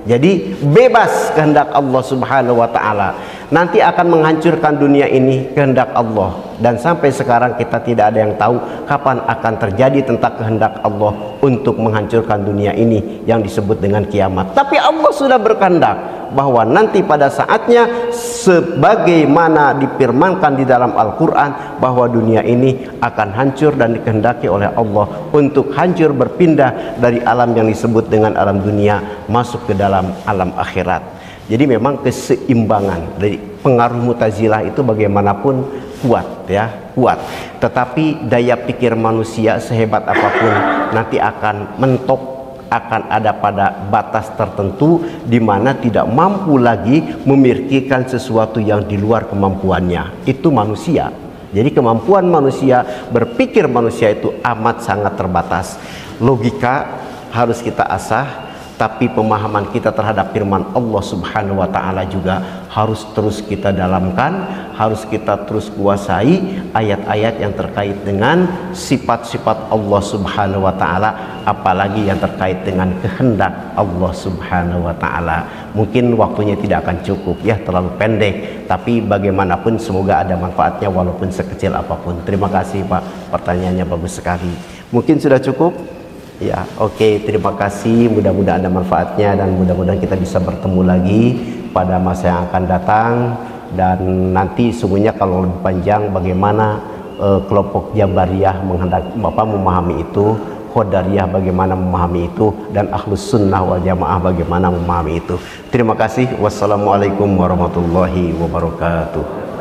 Jadi bebas kehendak Allah Subhanahu wa taala. Nanti akan menghancurkan dunia ini kehendak Allah, dan sampai sekarang kita tidak ada yang tahu kapan akan terjadi tentang kehendak Allah untuk menghancurkan dunia ini yang disebut dengan kiamat. Tapi Allah sudah berkehendak bahwa nanti pada saatnya sebagaimana difirmankan di dalam Al-Quran bahwa dunia ini akan hancur dan dikehendaki oleh Allah untuk hancur berpindah dari alam yang disebut dengan alam dunia masuk ke dalam alam akhirat. Jadi memang keseimbangan dari pengaruh Mu'tazilah itu bagaimanapun kuat ya, kuat. Tetapi daya pikir manusia sehebat apapun nanti akan mentok, akan ada pada batas tertentu di mana tidak mampu lagi memikirkan sesuatu yang di luar kemampuannya. Itu manusia. Jadi kemampuan manusia, berpikir manusia itu amat sangat terbatas. Logika harus kita asah, tapi pemahaman kita terhadap firman Allah Subhanahu wa taala juga harus terus kita dalamkan, harus kita terus kuasai ayat-ayat yang terkait dengan sifat-sifat Allah Subhanahu wa taala, apalagi yang terkait dengan kehendak Allah Subhanahu wa taala. Mungkin waktunya tidak akan cukup ya, terlalu pendek, tapi bagaimanapun semoga ada manfaatnya walaupun sekecil apapun. Terima kasih Pak, pertanyaannya bagus sekali. Mungkin sudah cukup? Ya, oke, terima kasih. Mudah-mudahan ada manfaatnya dan mudah-mudahan kita bisa bertemu lagi pada masa yang akan datang. Dan nanti sungguhnya kalau lebih panjang bagaimana kelompok Jabariyah menghendaki Bapak memahami itu, Qadariyah bagaimana memahami itu, dan Ahlus Sunnah wal Jamaah bagaimana memahami itu. Terima kasih. Wassalamualaikum warahmatullahi wabarakatuh.